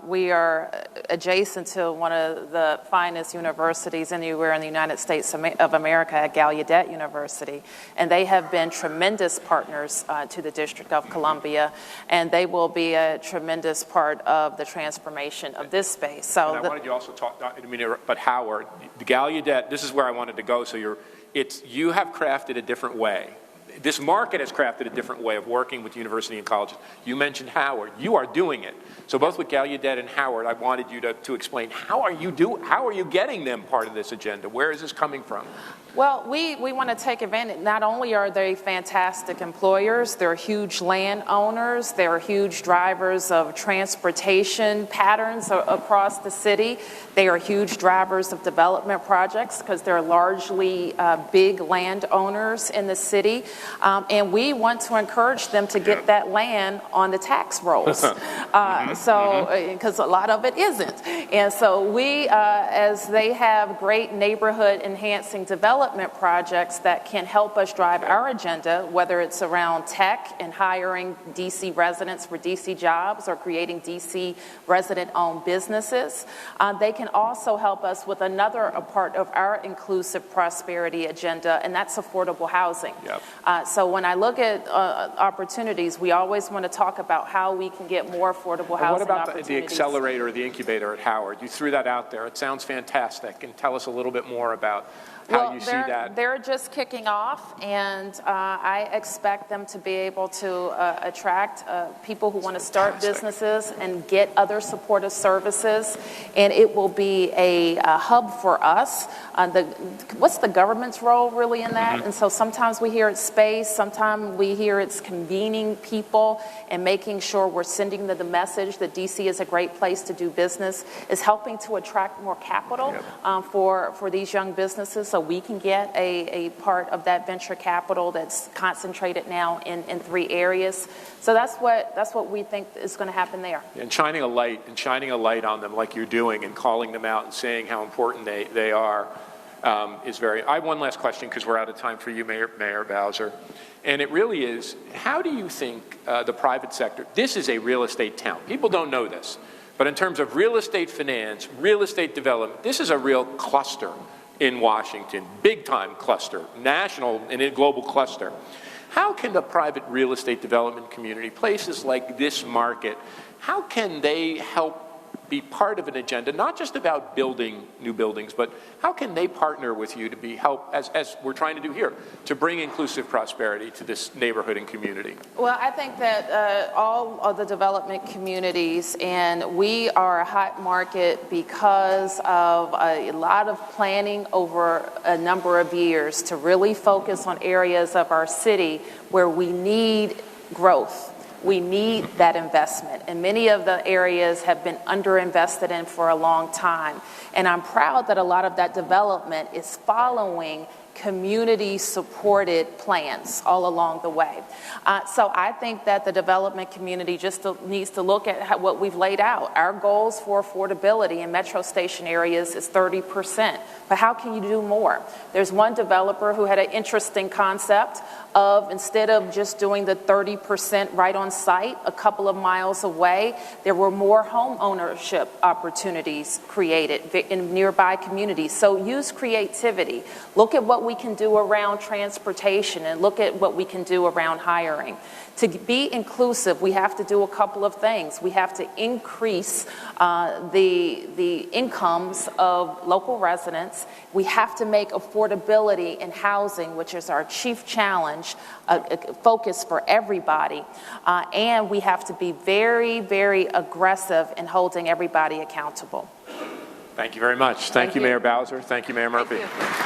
we are adjacent to one of the finest universities anywhere in the United States of America, at Gallaudet University, and they have been tremendous partners to the District of Columbia, and they will be a tremendous part of the transformation of this space. So, and I wanted you also talk. But Howard, the Gallaudet. This is where I wanted to go. So you have crafted a different way. This market has crafted a different way of working with university and colleges. You mentioned Howard. You are doing it. So both with Gallaudet and Howard, I wanted you to explain how are you getting them part of this agenda? Where is this coming from? Well, we want to take advantage. Not only are they fantastic employers, they're huge landowners, they're huge drivers of transportation patterns across the city. They are huge drivers of development projects because they're largely big landowners in the city. and we want to encourage them to get that land on the tax rolls. Because a lot of it isn't. And so we, as they have great neighborhood enhancing development projects that can help us drive our agenda, whether it's around tech and hiring DC residents for DC jobs or creating DC resident-owned businesses, they can also help us with another part of our inclusive prosperity agenda, and that's affordable housing. So when I look at opportunities, we always want to talk about how we can get more affordable housing. What about opportunities. the accelerator or the incubator at Howard? You threw that out there. It sounds fantastic. And tell us a little bit more about how you see that. They're just kicking off, and I expect them to be able to attract people who want to start businesses and get other supportive services, and it will be a hub for us. What's the government's role really in that? And so sometimes we hear it's space, sometimes we hear it's convening people and making sure we're sending the message that DC is a great place to do business, is helping to attract more capital for these young businesses, so we can get a part of that venture capital that's concentrated now in 3 areas. So that's what we think is going to happen there. And shining a light on them like you're doing and calling them out and saying how important they are is very. I have one last question because we're out of time for you, Mayor Bowser. And it really is, how do you think the private sector, this is a real estate town. People don't know this. But in terms of real estate finance, real estate development, this is a real cluster in Washington, big-time cluster, national and a global cluster. How can the private real estate development community, places like this market, how can they help be part of an agenda, not just about building new buildings, but how can they partner with you to be help, as we're trying to do here, to bring inclusive prosperity to this neighborhood and community? Well, I think that all of the development communities, and we are a hot market because of a lot of planning over a number of years to really focus on areas of our city where we need growth. We need that investment, and many of the areas have been underinvested in for a long time. And I'm proud that a lot of that development is following community-supported plans all along the way. So I think that the development community just needs to look at what we've laid out. Our goals for affordability in metro station areas is 30%. But how can you do more? There's one developer who had an interesting concept of, instead of just doing the 30% right on site a couple of miles away, there were more home ownership opportunities created in nearby communities. So use creativity. Look at what we can do around transportation and look at what we can do around hiring. To be inclusive, we have to do a couple of things. We have to increase the incomes of local residents. We have to make affordability in housing, which is our chief challenge, a focus for everybody. And we have to be very, very aggressive in holding everybody accountable. Thank you very much. Thank you, Mayor Bowser. Thank you, Mayor Murphy. Thank you.